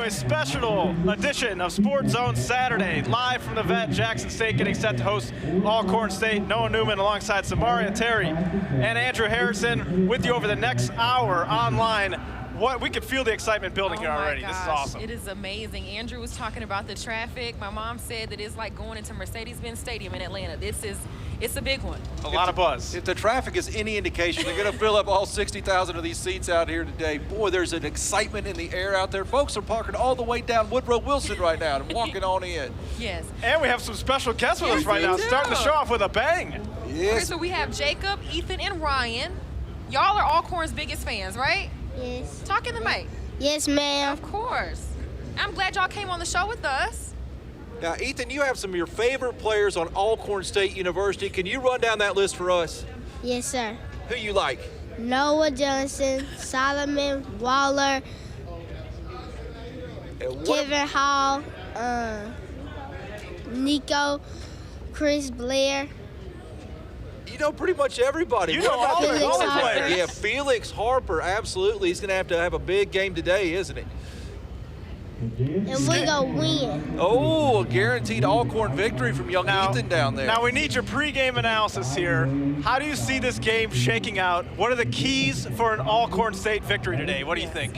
a special edition of Sports Zone Saturday, live from the vet. Jackson State getting set to host Alcorn State. Noah Newman alongside Samaria, Terry, and Andrew Harrison with you over the next hour online. We can feel the excitement building here already. Gosh, this is awesome. It is amazing. Andrew was talking about the traffic. My mom said that it's like going into Mercedes-Benz Stadium in Atlanta. It's a big one. A lot of buzz. If the traffic is any indication, they're going to fill up all 60,000 of these seats out here today. Boy, there's an excitement in the air out there. Folks are parking all the way down Woodrow Wilson right now and walking on in. Yes. And we have some special guests with us right now, starting the show off with a bang. Yes. Okay, so we have Jacob, Ethan, and Ryan. Y'all are Alcorn's biggest fans, right? Yes. Talk in the mic. Yes, ma'am. Of course. I'm glad y'all came on the show with us. Now, Ethan, you have some of your favorite players on Alcorn State University. Can you run down that list for us? Yes, sir. Who you like? Noah Johnson, Solomon, Waller, Kevin Hall, Nico, Chris Blair. You know pretty much everybody. You know all the players. Yeah, Felix Harper, absolutely. He's going to have a big game today, isn't he? And we gonna win. Oh, a guaranteed Alcorn victory from young Ethan down there. Now we need your pregame analysis here. How do you see this game shaking out? What are the keys for an Alcorn State victory today? What do you think?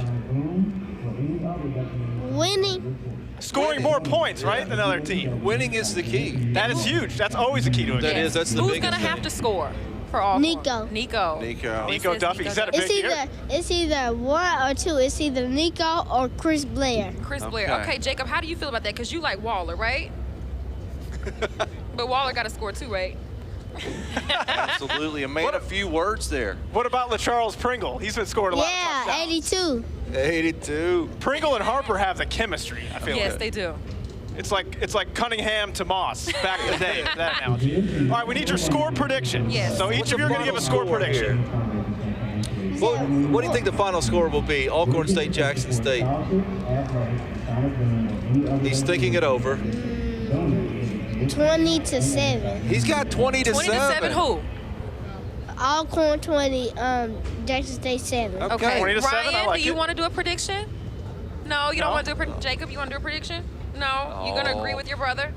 Winning. Scoring more points, right, than another team. Winning is the key. That is huge. That's always the key to a game. That's the Who's biggest gonna have thing. to score for Alcorn? Nico. Nico Duffy. He's had a big year. It's either one or two. It's either Nico or Chris Blair. Chris Blair. Okay, Jacob, how do you feel about that? Because you like Waller, right? But Waller got to score too, right? Absolutely. A man of few words there. What about LaCharles Pringle? He's been scoring a lot of touchdowns. 82. 82. Pringle and Harper have the chemistry, I feel. Yes, they do. It's like Cunningham to Moss back in the day, that analogy. All right, we need your score prediction. Yes. So each of you are going to give a score prediction. Well, what do you think the final score will be? Alcorn State, Jackson State. He's thinking it over. 20-7. He's got 20-7. 20-7 who? Alcorn 20, Jackson State 7. Okay. 20-7, Ryan, I like do you it. want to do a prediction? No, you don't want to do a prediction. Jacob, you want to do a prediction? No, you're going to agree with your brother?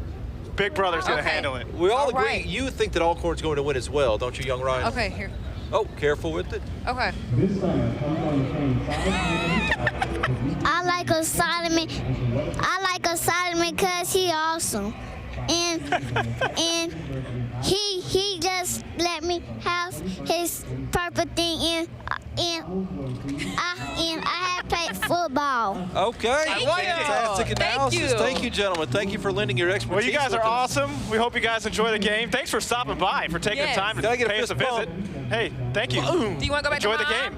Big Brother's going to Okay. handle it. We all agree. right. You think that Alcorn's going to win as well, don't you, young Ryan? Okay, here. Oh, careful with it. Okay. I like a Solomon. Because he awesome. And he just let me have his purple thing and I have played football. Okay. Fantastic Thank analysis. you. Thank you, gentlemen. Thank you for lending your expertise. Well, you guys are with us. awesome. We hope you guys enjoy the game. Thanks for stopping by, for taking the time Can I to get a pay us a fist visit. bump? Hey, thank you. Do you want to go back Enjoy to the Mom? game.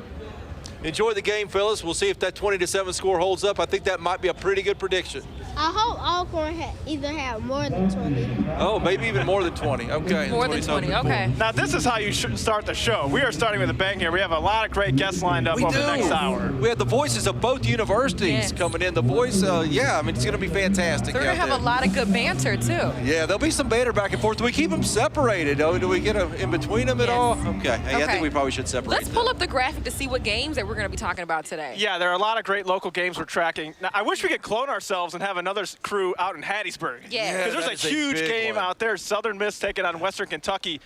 Enjoy the game, fellas. We'll see if that 20-7 score holds up. I think that might be a pretty good prediction. I hope Alcorn either have more than 20. Oh, maybe even more than 20. Okay. More than 20, okay. Now, this is how you should start the show. We are starting with a bang here. We have a lot of great guests lined up We over do. the next hour. We have the voices of both universities Yes. coming in. The voice, yeah, I mean, it's going to be fantastic. So we're going to out have a there. lot of good banter, too. Yeah, there'll be some banter back and forth. Do we keep them separated? Oh, do we get them in between them at Yes. all? Okay. Hey, I Okay. think we probably should separate Let's pull them. up the graphic to see what games that we're going to be talking about today. Yeah, there are a lot of great local games we're tracking. Now, I wish we could clone ourselves and have another crew out in Hattiesburg. Yeah. Because that there's is a a huge big game one. out there. Southern Miss taking on Western Kentucky.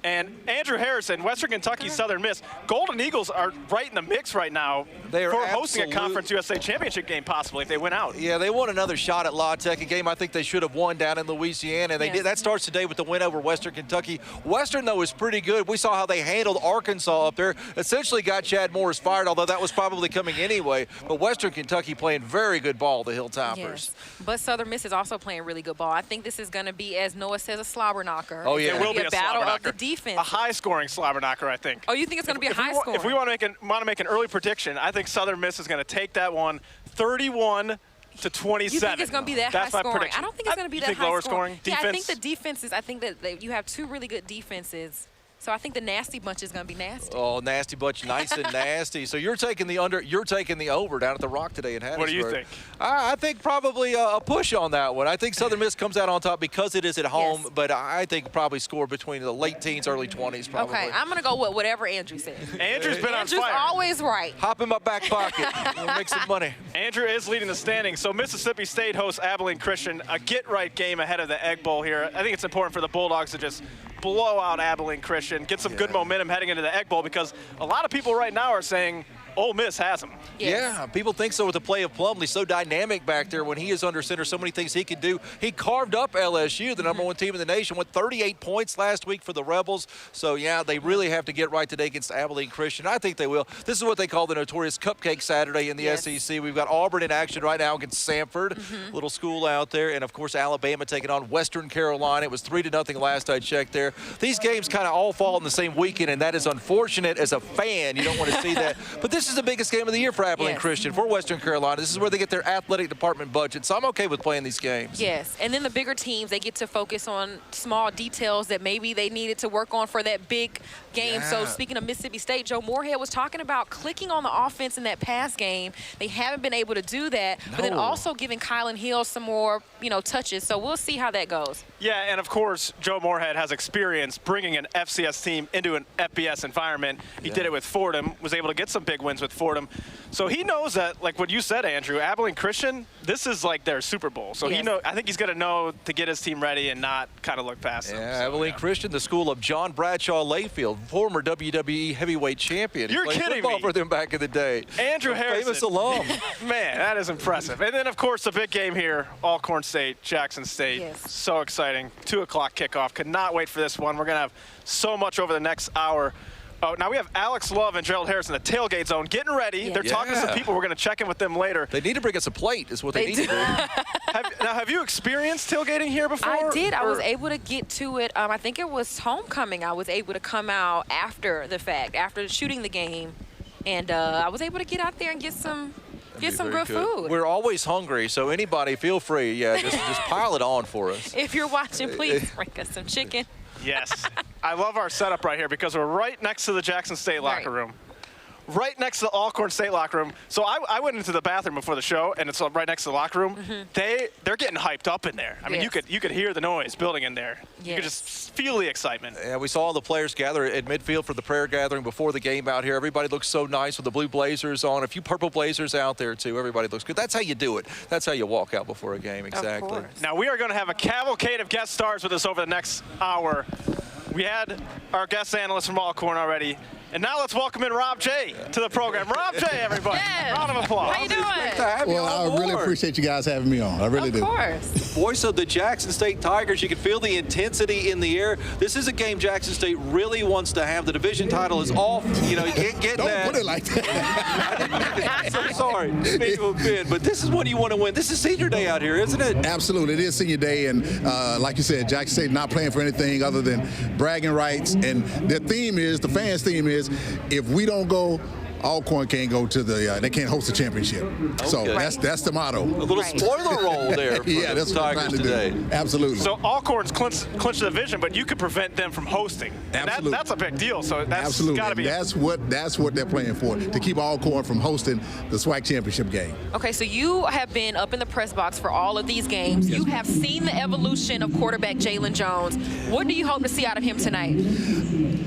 And Andrew Harrison, Western Kentucky, Southern Miss. Golden Eagles are right in the mix right now They are for hosting a absolute- Conference USA championship game possibly if they win out. Yeah, they won another shot at La Tech, a game I think they should have won down in Louisiana. They Yes. did. That starts today with the win over Western Kentucky. Western, though, is pretty good. We saw how they handled Arkansas up there. Essentially got Chad Morris fired, although that was probably coming anyway. But Western Kentucky playing very good ball, the Hilltoppers. Yes. But Southern Miss is also playing really good ball. I think this is going to be, as Noah says, a slobber knocker. Oh, yeah. It's It gonna will be a battle slobber of the knocker. defense. A high-scoring slobber knocker, I think. Oh, you think it's going to be a high score? If we want to make an early prediction, I think Southern Miss is going to take that one 31-27. You think it's going to be that That's high my scoring? prediction. I don't think it's going to be You that think high lower scoring. scoring? Yeah, I think Defense? the defenses, I think that you have two really good defenses So I think the nasty bunch is going to be nasty. Oh, nasty bunch, nice and nasty. So you're taking the under, you're taking the over down at the Rock today in Hattiesburg. What do you think? I think probably a push on that one. I think Southern Miss comes out on top because it is at home, Yes. but I think probably score between the late teens, early 20s probably. Okay, I'm going to go with whatever Andrew said. Andrew's been on Andrew's fire. always right. Hop in my back pocket. We'll make some money. Andrew is leading the standings. So Mississippi State hosts Abilene Christian, a get-right game ahead of the Egg Bowl here. I think it's important for the Bulldogs to just blow out Abilene Christian, get some good momentum heading into the Egg Bowl, because a lot of people right now are saying Ole Miss has them. Yes. Yeah, people think so with the play of Plumlee. So dynamic back there when he is under center. So many things he can do. He carved up LSU, the number one team in the nation, with 38 points last week for the Rebels. So, yeah, they really have to get right today against Abilene Christian. I think they will. This is what they call the notorious Cupcake Saturday in the SEC. We've got Auburn in action right now against Samford, little school out there. And, of course, Alabama taking on Western Carolina. It was 3-0 last I checked there. These games kind of all fall in the same weekend, and that is unfortunate as a fan. You don't want to see that. But this is the biggest game of the year for Abilene Christian, for Western Carolina. This is where they get their athletic department budget, so I'm okay with playing these games. Yes, and then the bigger teams, they get to focus on small details that maybe they needed to work on for that big game. So speaking of Mississippi State, Joe Moorhead was talking about clicking on the offense in that pass game. They haven't been able to do that, but then also giving Kylan Hill some more, touches. So we'll see how that goes. Yeah, and of course, Joe Moorhead has experience bringing an FCS team into an FBS environment. He did it with Fordham, was able to get some big wins with Fordham. So he knows that, like what you said, Andrew, Abilene Christian, this is like their Super Bowl. So I think he's going to know to get his team ready and not kind of look past them. Yeah, Abilene Christian, the school of John Bradshaw Layfield, former WWE heavyweight champion. You're kidding football me. for them back in the day. Andrew Harrison. Famous alum. Man, that is impressive. And then, of course, the big game here, Alcorn State, Jackson State. Yes. So exciting. 2 o'clock kickoff. Could not wait for this one. We're going to have so much over the next hour. Oh, now we have Alex Love and Gerald Harris in the tailgate zone getting ready. Yeah. They're talking to some people. We're going to check in with them later. They need to bring us a plate is what they need to do. Have you experienced tailgating here before? I did. I was able to get to it. I think it was homecoming. I was able to come out after the fact, after shooting the game. And I was able to get out there and get some good food. We're always hungry, so anybody feel free. Yeah, just pile it on for us. If you're watching, please bring us some chicken. Yes. I love our setup right here because we're right next to the Jackson State locker room. Right next to the Alcorn State locker room. So I went into the bathroom before the show, and it's right next to the locker room. They're getting hyped up in there. I mean, you could hear the noise building in there. You could just feel the excitement. Yeah, we saw all the players gather at midfield for the prayer gathering before the game out here. Everybody looks so nice with the blue blazers on. A few purple blazers out there, too. Everybody looks good. That's how you do it. That's how you walk out before a game, exactly. Now, we are going to have a cavalcade of guest stars with us over the next hour. We had our guest analyst from Alcorn already. And now let's welcome in Rob J to the program. Rob J, everybody. Yes. Round of applause. How you doing? Well, I really appreciate you guys having me on. I really do. Of course. Voice of the Jackson State Tigers. You can feel the intensity in the air. This is a game Jackson State really wants to have. The division title is off. You can't get Don't that. put it like that. I'm so sorry. But this is what you want to win. This is senior day out here, isn't it? Absolutely. It is senior day, and like you said, Jackson State not playing for anything other than bragging rights. And the fans' theme is, if we don't go, Alcorn can't go to they can't host a championship. Okay. So that's the motto. A little spoiler roll there for yeah, that's the what Tigers I'm trying to today. do. Absolutely. So Alcorn's clinched the division, but you could prevent them from hosting. Absolutely. That's a big deal. So that's got to be. That's what they're playing for, to keep Alcorn from hosting the SWAC championship game. Okay, so you have been up in the press box for all of these games. You have seen the evolution of quarterback Jalen Jones. What do you hope to see out of him tonight?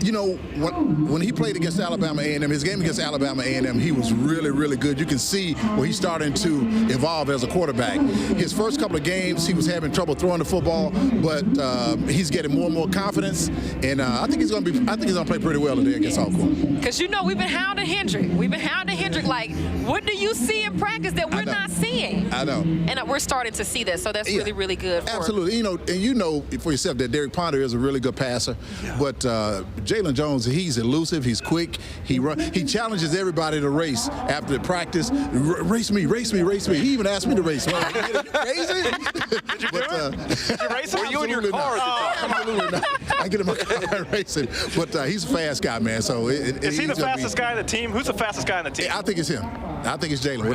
When he played against Alabama A&M, his game against Alabama A&M, he was really, really good. You can see where he's starting to evolve as a quarterback. His first couple of games, he was having trouble throwing the football, but he's getting more and more confidence, and I think he's going to play pretty well today against Alcorn. Because we've been hounding Hendrick. Like, what do you see in practice that we're not seeing? I know. And we're starting to see this, so that's really, really good. Absolutely. And for yourself that Derek Ponder is a really good passer, but Jalen Jones, he's elusive, he's quick, he challenges everybody to race after the practice. Race me. He even asked me to race. Well, are you crazy? Did you do it? Did you race him? Were you in your car? Absolutely not. I get in my car and race him. But he's a fast guy, man. So is he the fastest guy on the team? Who's the fastest guy on the team? I think it's him. I think it's Jalen.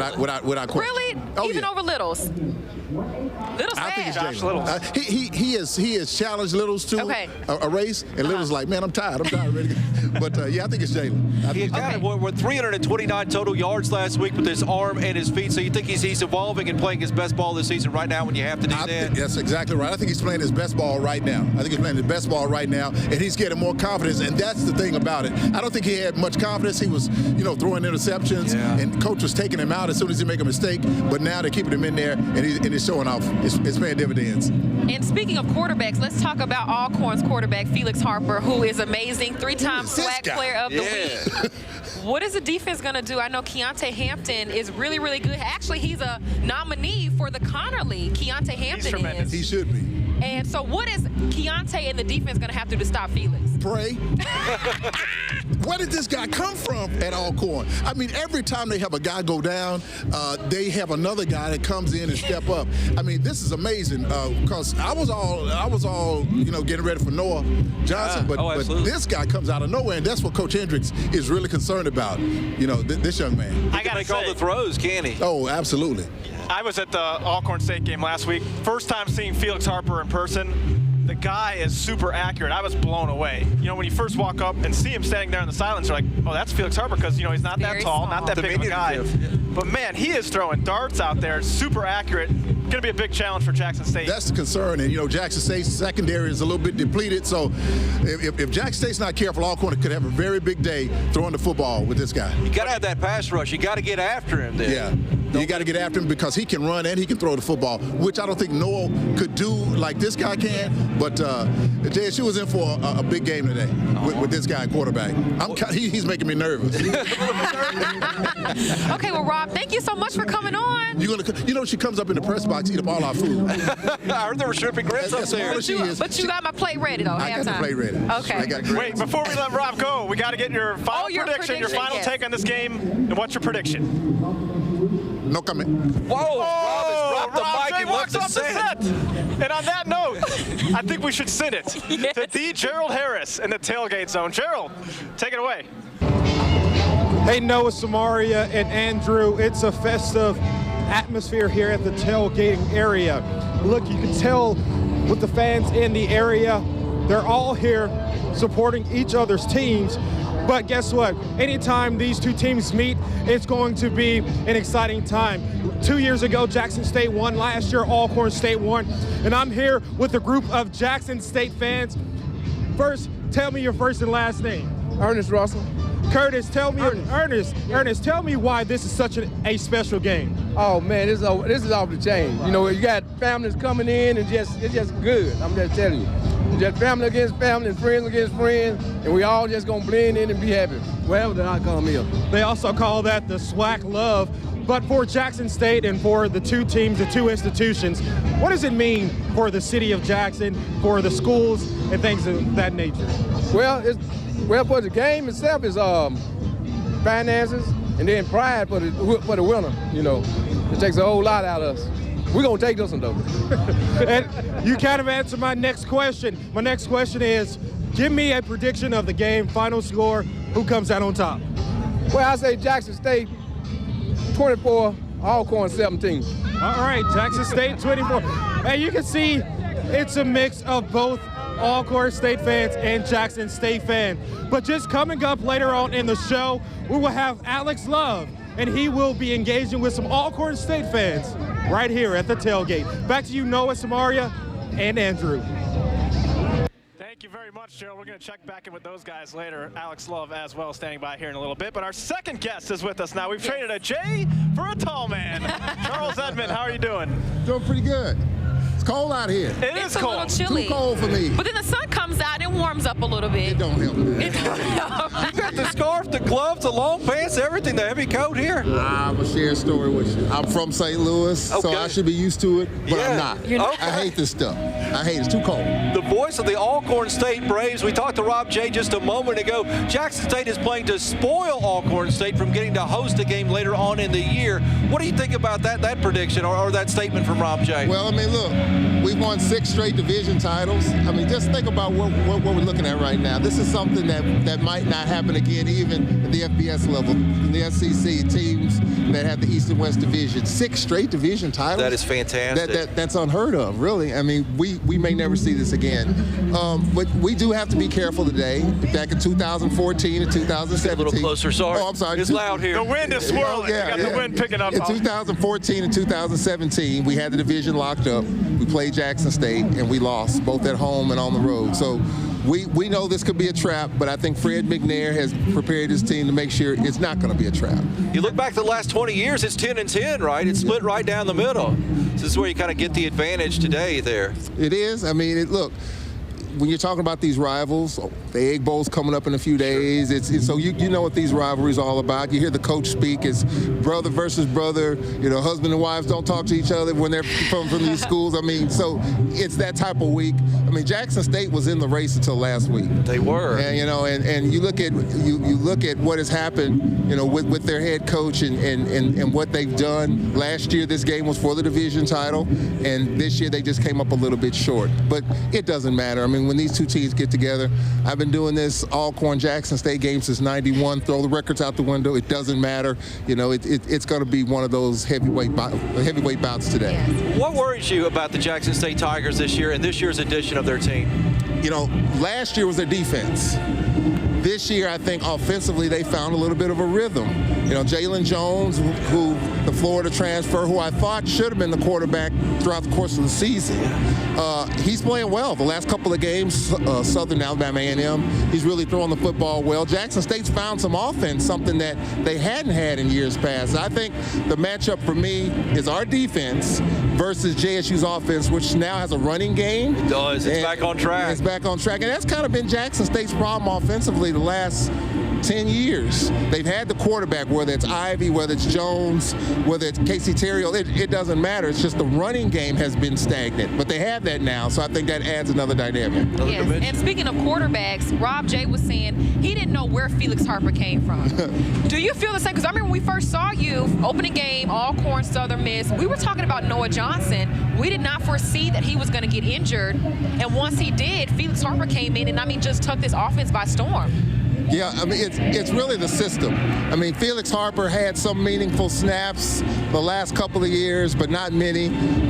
Without question. Really? Oh, Even over over Littles? Littles I think it's fast. Jalen. He has challenged Littles to Okay. a race, and Littles like, man, I'm tired, ready to go. But yeah, I think it's Jalen. He had with 329 total yards last week with his arm and his feet. So you think he's evolving and playing his best ball this season right now when you have to do that? That's exactly right. I think he's playing his best ball right now. And he's getting more confidence, and that's the thing about it. I don't think he had much confidence. He was, throwing interceptions, and coach was taking him out as soon as he make a mistake. But now they're keeping him in there, and it's showing off. It's paying dividends. And speaking of quarterbacks, let's talk about Alcorn's quarterback, Felix Harper, who is amazing, 3-time SWAC Player of the Week. What is the defense going to do? I know Keontae Hampton is really, really good. Actually, he's a nominee for the Connor League. Keontae Hampton is. He should be. And so what is Keontae and the defense going to have to do to stop Felix? Pray. Where did this guy come from at Alcorn? I mean, every time they have a guy go down, they have another guy that comes in and step up. I mean, this is amazing because I was all getting ready for Noah Johnson, but this guy comes out of nowhere, and that's what Coach Hendricks is really concerned about. This young man. He can make all the throws, can he? Oh, absolutely. I was at the Alcorn State game last week. First time seeing Felix Harper in person. The guy is super accurate. I was blown away. When you first walk up and see him standing there on the sidelines, you're like, oh, that's Felix Harper, because, he's not that tall, not that big of a guy. But, man, he is throwing darts out there, super accurate. Going to be a big challenge for Jackson State. That's the concern. And, Jackson State's secondary is a little bit depleted. So if Jackson State's not careful, Alcorn could have a very big day throwing the football with this guy. You got to have that pass rush. You got to get after him then. Yeah. You got to get after him because he can run and he can throw the football, which I don't think Noah could do like this guy can. But JSU was in for a big game today with this guy quarterback. He's making me nervous. Okay, well, Rob, thank you so much for coming on. She comes up in the press box, eat up all our food. I heard there were shrimp and grits up there. But you got my plate ready, though. I got the plate ready. Okay. Wait, before we let Rob go, we got to get your final prediction, your final take on this game. And what's your prediction? No comment. Whoa! Rob has dropped the mic and left the set. And on that note, I think we should send it to the Gerald Harris in the tailgate zone. Gerald, take it away. Hey, Noah, Samaria, and Andrew. It's a festive atmosphere here at the tailgating area. Look, you can tell with the fans in the area, they're all here supporting each other's teams. But guess what? Anytime these two teams meet, it's going to be an exciting time. 2 years ago, Jackson State won. Last year, Alcorn State won. And I'm here with a group of Jackson State fans. First, tell me your first and last name. Ernest Russell. Curtis, tell me, Ernest, tell me why this is such a special game. Oh man, this is off the chain. You got families coming in, and it's just good. I'm just telling you. Just family against family and friends against friends, and we all just gonna blend in and be happy, wherever the outcome is. They also call that the SWAC love. But for Jackson State and for the two teams, the two institutions, what does it mean for the city of Jackson, for the schools, and things of that nature? Well, for the game itself is finances, and then pride for the winner. It takes a whole lot out of us. We're going to take this one, though. And you kind of answered my next question. My next question is, give me a prediction of the game, final score, who comes out on top? Well, I say Jackson State 24, Alcorn 17. All right, Jackson State 24. And you can see it's a mix of both Alcorn State fans and Jackson State fans. But just coming up later on in the show, we will have Alex Love, and he will be engaging with some Alcorn State fans right here at the tailgate. Back to you, Noah, Samaria, and Andrew. Thank you very much, Gerald. We're going to check back in with those guys later. Alex Love as well standing by here in a little bit. But our second guest is with us now. We've traded a J for a tall man. Charles Edmond, how are you doing? Doing pretty good. It's cold out here. It's a little chilly. Too cold for me. But then the sun comes out and it warms up a little bit. It don't help me. It don't help. You got the scarf, the gloves, the long pants, everything, the heavy coat here. I'm going to share a story with you. I'm from St. Louis, so I should be used to it, but I'm not. Okay. I hate this stuff. I hate it. It's too cold. The voice of the Alcorn State Braves. We talked to Rob J just a moment ago. Jackson State is playing to spoil Alcorn State from getting to host a game later on in the year. What do you think about that prediction or that statement from Rob J? Well, I mean, look, We've won 6 straight division titles. I mean, just think about what we're looking at right now. This is something that might not happen again, even at the FBS level. In the SEC, teams that have the East and West division, 6 straight division titles. That is fantastic. That's unheard of, really. I mean, we may never see this again. But we do have to be careful today. Back in 2014 and 2017. A little closer, sorry. Oh, I'm sorry. It's loud here. The wind is swirling. Yeah, We got the wind picking up. In 2014 and 2017, we had the division locked up. We played Jackson State, and we lost, both at home and on the road. So we know this could be a trap, but I think Fred McNair has prepared his team to make sure it's not going to be a trap. You look back the last 20 years, it's 10-10, right? It's split right down the middle. This is where you kind of get the advantage today there. It is. I mean, look, when you're talking about these rivals, the Egg Bowl's coming up in a few days. So you know what these rivalries are all about. You hear the coach speak. It's brother versus brother. You know, husband and wives don't talk to each other when they're from these schools. I mean, so it's that type of week. I mean, Jackson State was in the race until last week. They were. And, you know, and you look at what has happened, you know, with their head coach and what they've done. Last year, this game was for the division title, and this year they just came up a little bit short. But it doesn't matter. I mean, when these two teams get together, I've been doing this Alcorn Jackson State game since '91. Throw the records out the window. It doesn't matter. You know, it's going to be one of those heavyweight bouts today. What worries you about the Jackson State Tigers this year and this year's edition of their team? You know, last year was their defense. This year, I think offensively they found a little bit of a rhythm. You know, Jalen Jones, who the Florida transfer, who I thought should have been the quarterback throughout the course of the season, he's playing well. The last couple of games, Southern Alabama A&M, he's really throwing the football well. Jackson State's found some offense, something that they hadn't had in years past. I think the matchup for me is our defense versus JSU's offense, which now has a running game. It does. It's back on track. It's back on track. And that's kind of been Jackson State's problem offensively the last 10 years. They've had the quarterback, whether it's Ivy, whether it's Jones, whether it's Casey Terrio, it doesn't matter. It's just the running game has been stagnant. But they have that now, so I think that adds another dynamic. Yes, and speaking of quarterbacks, Rob J was saying he didn't know where Felix Harper came from. Do you feel the same? Because I remember when we first saw you, opening game, Alcorn, Southern Miss, we were talking about Noah Johnson. We did not foresee that he was going to get injured. And once he did, Felix Harper came in and, I mean, just took this offense by storm. Yeah, I mean, it's really the system. I mean, Felix Harper had some meaningful snaps the last couple of years, but not many.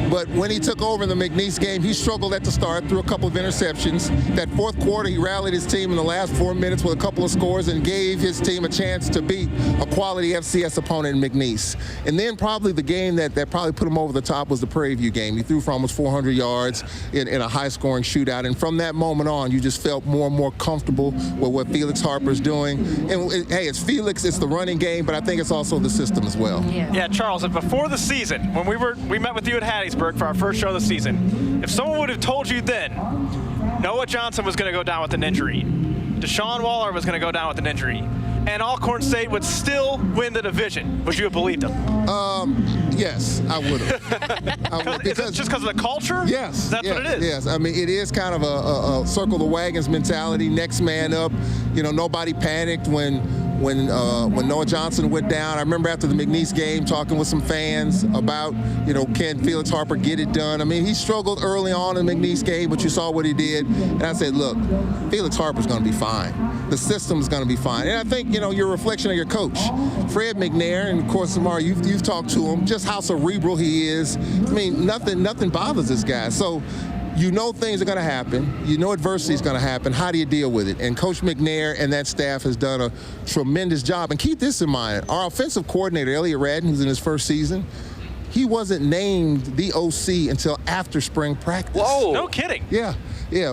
But when he took over in the McNeese game, he struggled at the start, threw a couple of interceptions. That fourth quarter, he rallied his team in the last 4 minutes with a couple of scores and gave his team a chance to beat a quality FCS opponent in McNeese. And then probably the game that probably put him over the top was the Prairie View game. He threw for almost 400 yards in a high-scoring shootout. And from that moment on, you just felt more and more comfortable with what Felix Harper is doing. And hey, it's Felix, it's the running game, but I think it's also the system as well. Yeah, Charles, and before the season, when we met with you at Hattiesburg for our first show of the season, if someone would have told you then Noah Johnson was going to go down with an injury, Deshaun Waller was going to go down with an injury, and Alcorn State would still win the division, would you have believed him? Yes, I would have. Is it just because of the culture? Yes. That's what it is. Yes, I mean, it is kind of a circle the wagons mentality, next man up. You know, nobody panicked when Noah Johnson went down. I remember after the McNeese game talking with some fans about, you know, can Felix Harper get it done? I mean, he struggled early on in the McNeese game, but you saw what he did. And I said, look, Felix Harper's going to be fine. The system's going to be fine. And I think, you know, your reflection of your coach, Fred McNair, and of course, Samaria, you've talked to him, just how cerebral he is. I mean, nothing bothers this guy. So, you know things are going to happen. You know adversity is going to happen. How do you deal with it? And Coach McNair and that staff has done a tremendous job. And keep this in mind. Our offensive coordinator, Elliot Radden, who's in his first season, he wasn't named the OC until after spring practice. Whoa. No kidding. Yeah.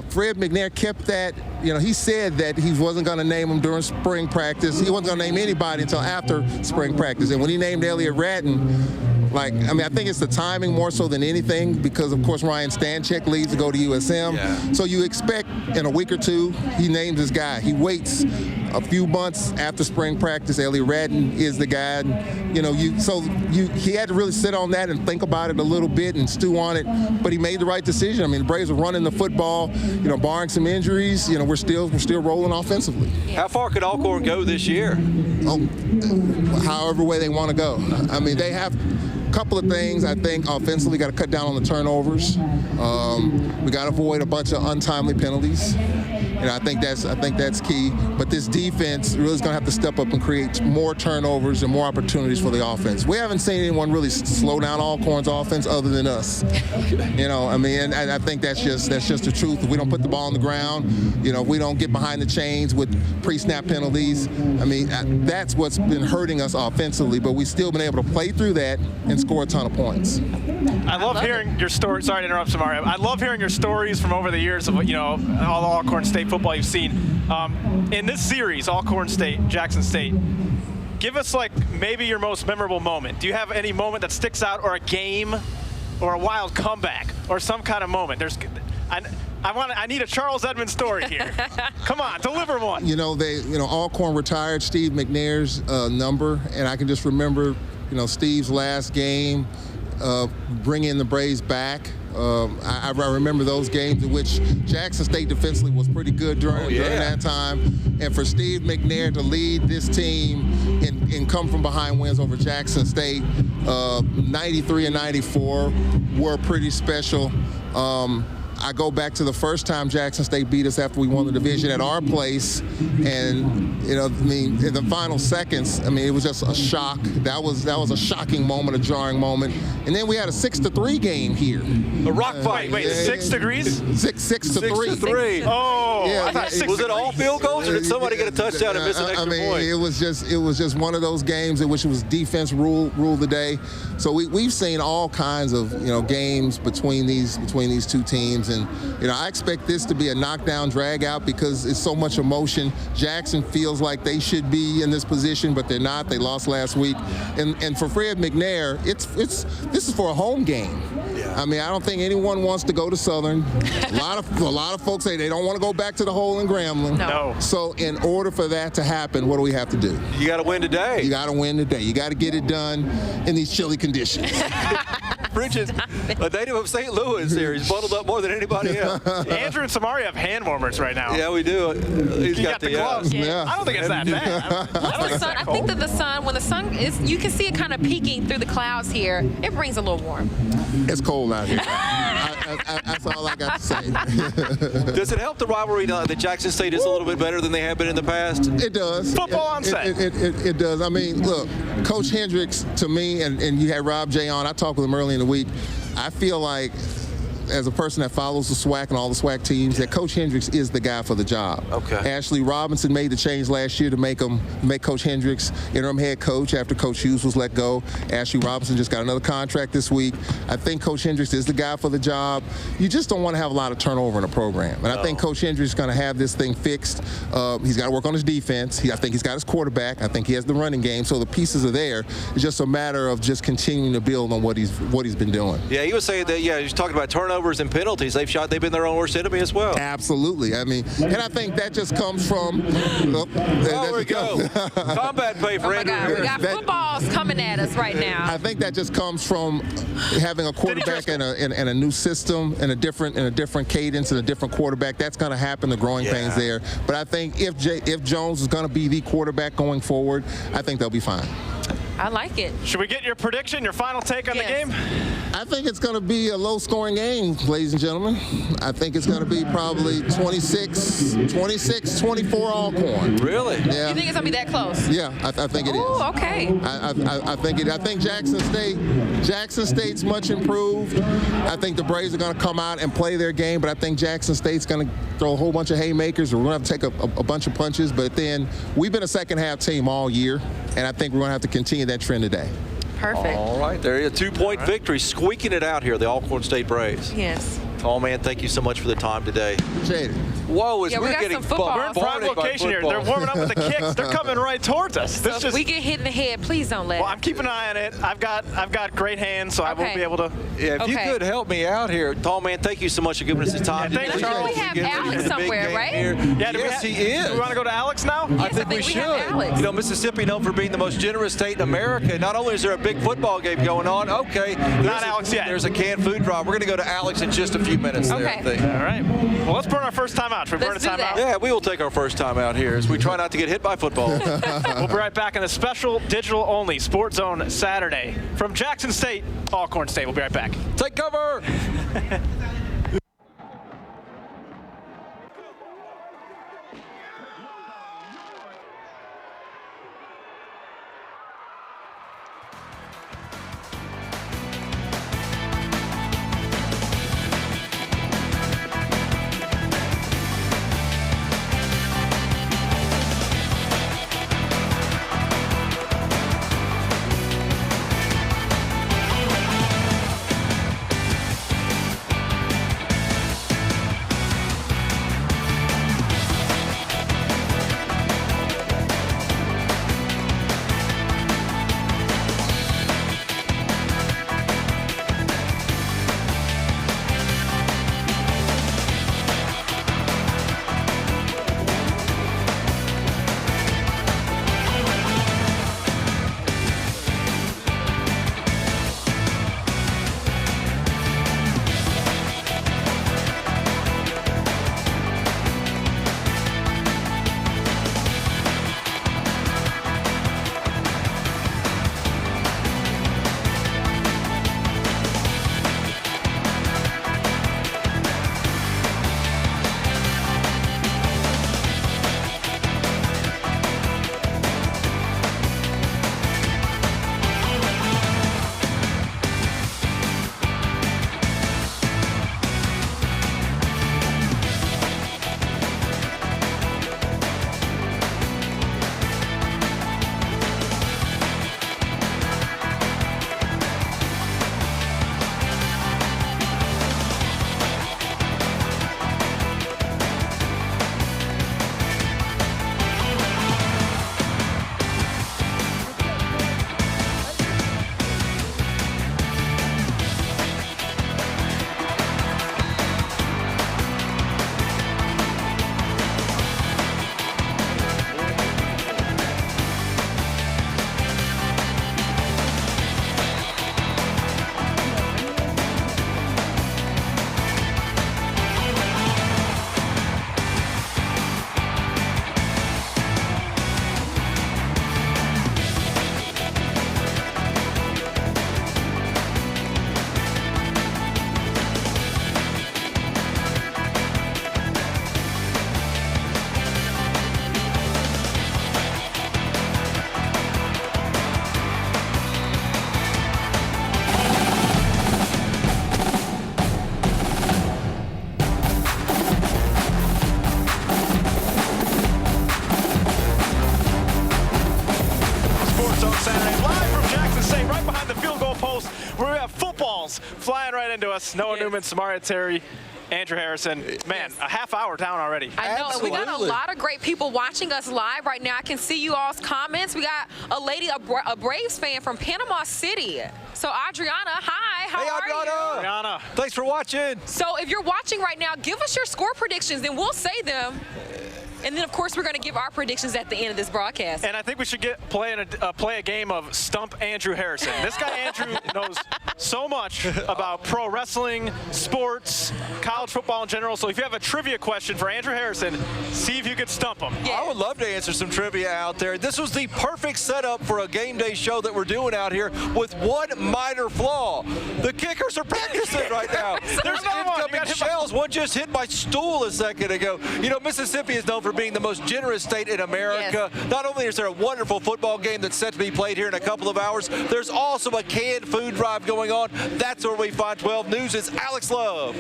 Fred McNair kept that. You know, he said that he wasn't going to name him during spring practice. He wasn't going to name anybody until after spring practice. And when he named Elliot Radden, I think it's the timing more so than anything because, of course, Ryan Stanchek leaves to go to USM. Yeah. So you expect in a week or two, he names his guy. He waits a few months after spring practice. Elliot Radden is the guy. And, you know, he had to really sit on that and think about it a little bit and stew on it. But he made the right decision. I mean, the Braves are running the football. You know, barring some injuries, you know, we're still rolling offensively. How far could Alcorn go this year? However way they want to go. I mean, they have couple of things. I think offensively got to cut down on the turnovers. We got to avoid a bunch of untimely penalties. And I think that's key. But this defense really is going to have to step up and create more turnovers and more opportunities for the offense. We haven't seen anyone really slow down Alcorn's offense other than us. You know, I mean, and I think that's just the truth. If we don't put the ball on the ground, you know, if we don't get behind the chains with pre-snap penalties, I mean, that's what's been hurting us offensively. But we've still been able to play through that and score a ton of points. I love hearing your story. Sorry to interrupt, Samaria. I love hearing your stories from over the years of, you know, all the Alcorn State football you've seen. In this series, Alcorn State, Jackson State, give us like maybe your most memorable moment. Do you have any moment that sticks out, or a game, or a wild comeback, or some kind of moment? I need a Charles Edmonds story here. Come on, deliver one. You know, Alcorn retired Steve McNair's number, and I can just remember, you know, Steve's last game, bringing the Braves back. I remember those games in which Jackson State defensively was pretty good during that time. And for Steve McNair to lead this team and come from behind wins over Jackson State, 93 and 94 were pretty special. I go back to the first time Jackson State beat us after we won the division at our place, and you know, I mean, in the final seconds, I mean, it was just a shock. That was a shocking moment, a jarring moment. And then we had a 6-3 game here. A rock fight. Wait, 6 degrees? 6-3. Oh, yeah, I thought 6 was it all field goals, or did somebody get a touchdown and miss an extra point? It was just one of those games in which it was defense rule the day. So we've seen all kinds of, you know, games between these two teams. And, you know, I expect this to be a knockdown, drag out, because it's so much emotion. Jackson feels like they should be in this position, but they're not. They lost last week. And for Fred McNair, this is for a home game. Yeah. I mean, I don't think anyone wants to go to Southern. A lot of folks say they don't want to go back to the hole in Grambling. No. So in order for that to happen, what do we have to do? You got to win today. You got to win today. You got to get it done in these chilly conditions. Bridget, a native of St. Louis here. He's bundled up more than anybody else. Andrew and Samaria have hand warmers right now. Yeah, we do. He's got the gloves. Yeah. I don't think it's that bad. I think that the sun, when the sun is, you can see it kind of peeking through the clouds here. It brings a little warm. It's cold out here. That's all I got to say. Does it help the rivalry now that Jackson State is a little bit better than they have been in the past? It does. Football on set. It does. I mean, look, Coach Hendricks, to me, and you had Rob J on, I talked with him early in the week, I feel like, as a person that follows the SWAC and all the SWAC teams, that Coach Hendricks is the guy for the job. Okay. Ashli Robinson made the change last year to make Coach Hendricks interim head coach after Coach Hughes was let go. Ashli Robinson just got another contract this week. I think Coach Hendricks is the guy for the job. You just don't want to have a lot of turnover in a program. And I think Coach Hendricks is going to have this thing fixed. He's got to work on his defense. I think he's got his quarterback. I think he has the running game. So the pieces are there. It's just a matter of just continuing to build on what he's been doing. Yeah, he was saying that, he's talking about turnovers and penalties. They've been their own worst enemy as well. Absolutely. I mean, and I think that just comes from. There we go. Combat pay for Andrew. We got footballs coming at us right now. I think that just comes from having a quarterback and a new system and a different cadence and a different quarterback. That's going to happen. The growing pains there. But I think if Jones is going to be the quarterback going forward, I think they'll be fine. I like it. Should we get your prediction, your final take on the game? I think it's going to be a low-scoring game, ladies and gentlemen. I think it's going to be probably 26-24 Alcorn. Really? Yeah. You think it's going to be that close? Yeah, I think it is. Oh, okay. I think Jackson State's much improved. I think the Braves are going to come out and play their game, but I think Jackson State's going to throw a whole bunch of haymakers. We're going to have to take a bunch of punches, but then we've been a second-half team all year, and I think we're going to have to continue that trend today. Perfect. All right, there is a 2-point victory, squeaking it out here, the Alcorn State Braves. Yes. Tall man, thank you so much for the time today. Appreciate it. Whoa, we got getting some football. We're in prime location here. They're warming up with the kicks. They're coming right towards us. So if we get hit in the head, please don't let. Well, I'm keeping an eye on it. I've got great hands, so I won't be able to. Yeah, if you could help me out here, tall man, thank you so much for giving us the time. Yeah, thank you. We have Alex somewhere, right? Yeah, yes, he is. Do we want to go to Alex now? I think we should. You know, Mississippi known for being the most generous state in America. Not only is there a big football game going on, not Alex yet. There's a canned food drive. We're going to go to Alex in just a few minutes. Okay. There, I think. All right. Well, let's burn our first time out. timeout. Should we burn a Let's do timeout? that. Yeah, we will take our first timeout here as we try not to get hit by football. We'll be right back in a special digital-only Sports Zone Saturday from Jackson State, Alcorn State. We'll be right back. Take cover. flying right into us. Noah Newman, Samaria, Terry, Andrew Harrison. Man, a half hour down already. I know, Absolutely. and we got a lot of great people watching us live right now. I can see you all's comments. We got a lady, a Braves fan from Panama City. So Adriana, hi, how are you? Adriana, thanks for watching. So if you're watching right now, give us your score predictions, and we'll say them. And then, of course, we're going to give our predictions at the end of this broadcast. And I think we should play a game of Stump Andrew Harrison. This guy, Andrew, knows so much about pro wrestling, sports, college football in general. So if you have a trivia question for Andrew Harrison, see if you could stump him. Yeah. I would love to answer some trivia out there. This was the perfect setup for a game day show that we're doing out here with one minor flaw. The kickers are practicing right now. There's incoming shells. One just hit my stool a second ago. You know, Mississippi is known for being the most generous state in America. Yes. Not only is there a wonderful football game that's set to be played here in a couple of hours, there's also a canned food drive going on. That's where we find 12 News' Alex Love.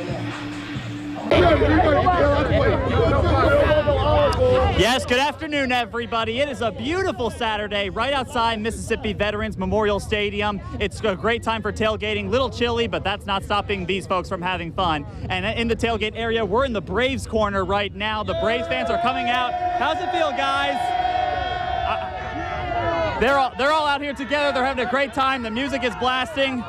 Yes, good afternoon, everybody. It is a beautiful Saturday right outside Mississippi Veterans Memorial Stadium. It's a great time for tailgating. Little chilly, but that's not stopping these folks from having fun. And in the tailgate area, we're in the Braves corner right now. The Braves fans are coming out. How's it feel, guys? They're all out here together. They're having a great time. The music is blasting.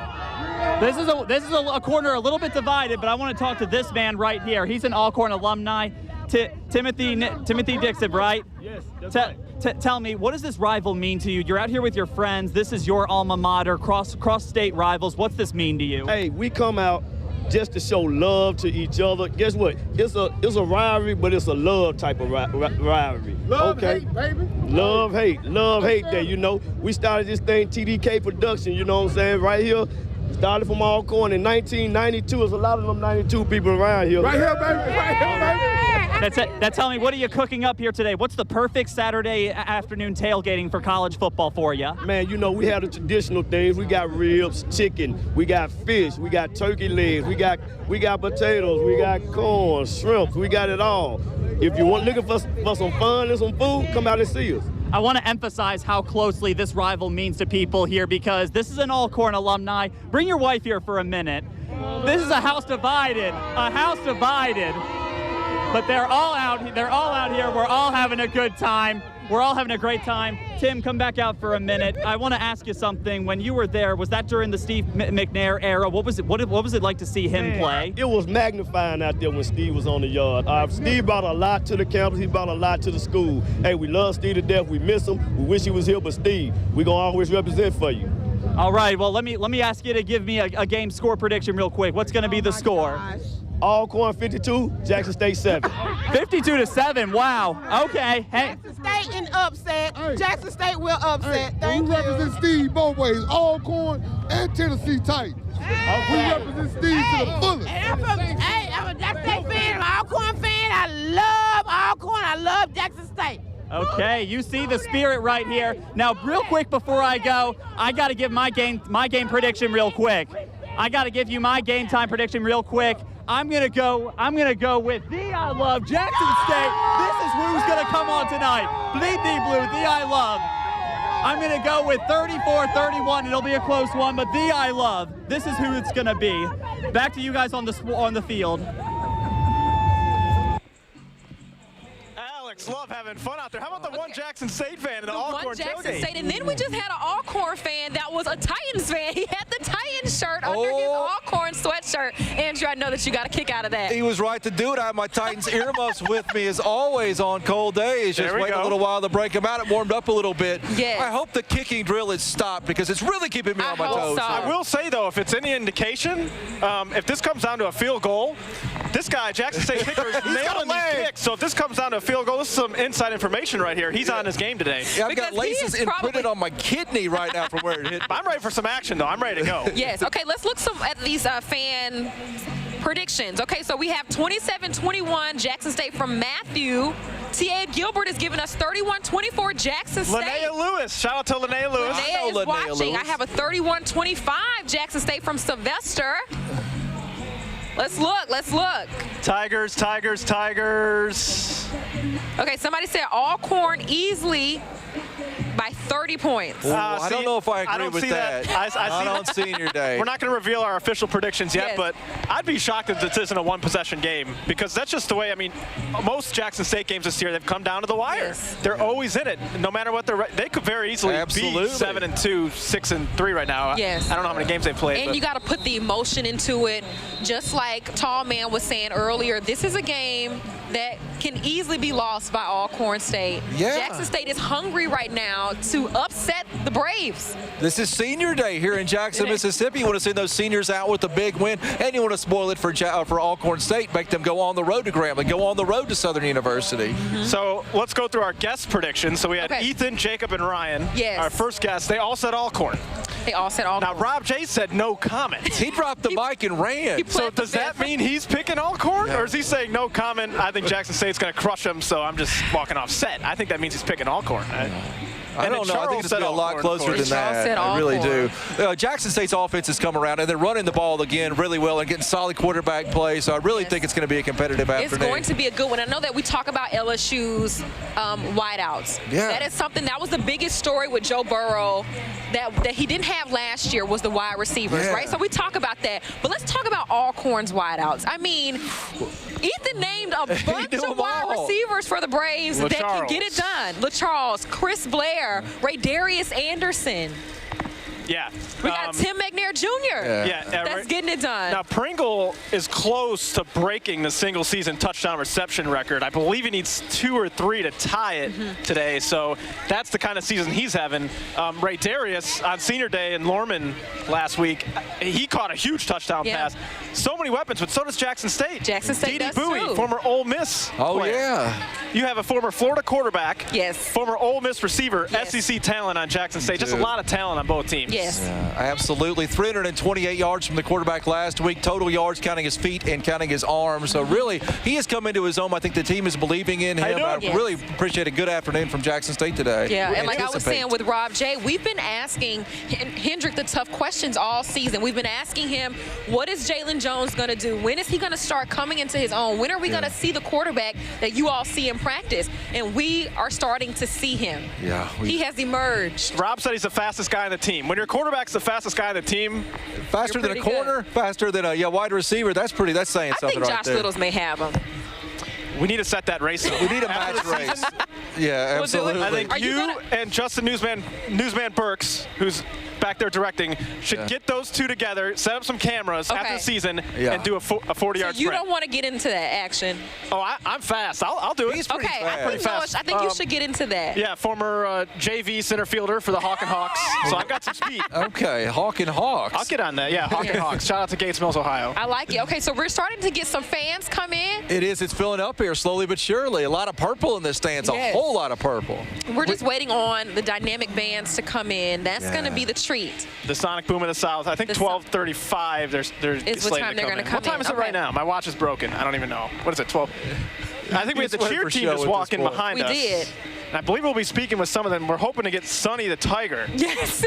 This is a corner a little bit divided, but I want to talk to this man right here. He's an Alcorn alumni, Timothy Dixon, right? Yes, that's right. Tell me, what does this rival mean to you? You're out here with your friends. This is your alma mater, cross-state rivals. What's this mean to you? Hey, we come out just to show love to each other. Guess what? It's a rivalry, but it's a love type of rivalry. Love, hate, baby. Love, hate day, you know. We started this thing, TDK Production, you know what I'm saying, right here. Started from Alcorn in 1992. There's a lot of them 92 people around here. Right here, baby. Right here, baby. That's it. Now tell me, what are you cooking up here today? What's the perfect Saturday afternoon tailgating for college football for you? Man, you know, we have the traditional things. We got ribs, chicken, we got fish, we got turkey legs, we got potatoes, we got corn, shrimp, we got it all. If you want looking for some fun and some food, come out and see us. I want to emphasize how closely this rival means to people here, because this is an Alcorn alumni. Bring your wife here for a minute. This is a house divided, but they're all out here. We're all having a good time. We're all having a great time. Tim, come back out for a minute. I want to ask you something. When you were there, was that during the Steve McNair era? What was it like to see him play? It was magnifying out there when Steve was on the yard. Steve brought a lot to the campus. He brought a lot to the school. Hey, we love Steve to death. We miss him. We wish he was here, but Steve, we're going to always represent for you. All right, well, let me ask you to give me a game score prediction real quick. What's going to be the score? Gosh. Alcorn 52, Jackson State 7. 52-7. Wow. Okay. Hey. Jackson State in upset. Hey. Jackson State will upset. Thank we you. represent Steve both ways, Alcorn and Tennessee Titans. We represent Steve to the fullest. I'm a Jackson State fan. I'm an Alcorn fan. I love Alcorn. I love Jackson State. Okay, you see the spirit right here. Now, real quick before I go, I got to give my game prediction real quick. I got to give you my game time prediction real quick. I'm gonna go with the I Love Jackson State. This is who's gonna come on tonight. Bleed the blue, the I Love. I'm gonna go with 34-31. It'll be a close one, but the I Love. This is who it's gonna be. Back to you guys on the field. Love having fun out there. How about the one Jackson State fan in the Alcorn one Jackson tailgate? State, and then we just had an Alcorn fan that was a Titans fan. He had the Titans shirt under his Alcorn sweatshirt. Andrew, I know that you got a kick out of that. He was right to do it. I have my Titans earmuffs with me as always on cold days. Just wait a little while to break them out. It warmed up a little bit. Yes. I hope the kicking drill is stopped because it's really keeping me on my toes. So. I will say, though, if it's any indication, if this comes down to a field goal, this guy, Jackson State kicker, is nailing these kicks. So if this comes down to a field goal, this is some inside information right here. He's on his game today. Yeah, I've got laces imprinted on my kidney right now from where it hit. I'm ready for some action, though. I'm ready to go. Yes. Okay, let's look at these fan predictions. Okay, so we have 27-21 Jackson State from Matthew. T.A. Gilbert is giving us 31-24 Jackson State. Linnea Lewis. Shout out to Linnea Lewis. Linnea is watching. I have a 31-25 Jackson State from Sylvester. Let's look. Tigers. Okay, somebody said Alcorn easily by 30 points. I don't know if I agree with that. Not on senior day. We're not going to reveal our official predictions yet, but I'd be shocked if this isn't a one-possession game, because that's just the way, I mean, most Jackson State games this year, they've come down to the wire. Yes. They're always in it, no matter what they could very easily be 7-2, 6-3 right now. Yes. I don't know how many games they've played. And you got to put the emotion into it. Just like Tall Man was saying earlier, this is a game that can easily be lost by Alcorn State. Yeah. Jackson State is hungry right now to upset the Braves. This is senior day here in Jackson, Mississippi. You want to send those seniors out with a big win, and you want to spoil it for Alcorn State, make them go on the road to Grambling, go on the road to Southern University. So let's go through our guest predictions. So we had Ethan, Jacob, and Ryan. Yes. Our first guest, they all said Alcorn. They all said Alcorn. Now, Rob J said no comment. He dropped the mic and ran. So does that mean he's picking Alcorn? Or is he saying no comment? I think Jackson State's going to crush him, so I'm just walking off set. I think that means he's picking Alcorn. I don't know. I think it's going to be a lot closer than that. I really do. Jackson State's offense has come around, and they're running the ball again really well and getting solid quarterback play. So I really think it's going to be a competitive afternoon. It's going to be a good one. I know that we talk about LSU's wideouts. Yeah. That is something that was the biggest story with Joe Burrow that he didn't have last year was the wide receivers, right? So we talk about that. But let's talk about Alcorn's wideouts. I mean, Ethan named a bunch of wide receivers for the Braves that can get it done. LaCharles, Chris Blair, Ray Darius Anderson. Yeah. We got Tim McNair Jr. Yeah. That's getting it done. Now, Pringle is close to breaking the single-season touchdown reception record. I believe he needs 2 or 3 to tie it today, so that's the kind of season he's having. Ray Darius on Senior Day in Lorman last week, he caught a huge touchdown pass. So many weapons, but so does Jackson State. Jackson State does Bowie, too. former Ole Miss player. You have a former Florida quarterback. Yes. Former Ole Miss receiver, SEC talent on Jackson State. Just a lot of talent on both teams. Yes. Yeah, absolutely. 328 yards from the quarterback last week. Total yards counting his feet and counting his arms. So really, he has come into his own. I think the team is believing in him. I really appreciate a good afternoon from Jackson State today. Yeah, and like I was saying with Rob J, we've been asking Hendrick the tough questions all season. We've been asking him, what is Jalen Jones going to do? When is he going to start coming into his own? When are we going to see the quarterback that you all see in practice? And we are starting to see him. Yeah. He has emerged. Rob said he's the fastest guy on the team. When your quarterback's the fastest guy on the team, faster than a corner, faster than a wide receiver. That's saying something right there. I think Josh Littles may have him. We need to set that race up. We need a match race. Yeah, absolutely. I think you and Justin Newsman Burks, who's back there directing, should get those two together, set up some cameras after the season, and do a 40-yard sprint. You don't want to get into that action. Oh, I'm fast. I'll do it. He's pretty fast. I think you should get into that. Yeah, former JV center fielder for the Hawk and Hawks. So I've got some speed. Okay, Hawk and Hawks. I'll get on that. Yeah, Hawk and Hawks. Shout out to Gates Mills, Ohio. I like it. Okay, so we're starting to get some fans come in. It is. It's filling up here slowly but surely. A lot of purple in this stands. A whole lot of purple. We're just waiting on the dynamic bands to come in. That's going to be the treat. The Sonic Boom of the South. I think 12:35. They're what time they're going to come in. What time is it right now? My watch is broken. I don't even know. What is it? 12. I think we had the cheer team just walk in behind us. We did. And I believe we'll be speaking with some of them. We're hoping to get Sonny the Tiger. Yes.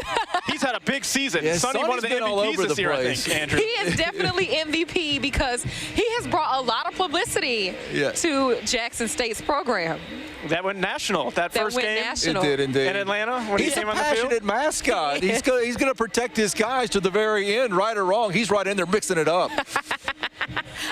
He's had a big season. Yeah, Sonny one of the MVPs this year, I think, Andrew. He is definitely MVP because he has brought a lot of publicity to Jackson State's program. That went national. That first game. National. It did indeed. In Atlanta when he came on the field. He's a passionate mascot. He's going to protect his guys to the very end, right or wrong. He's right in there mixing it up.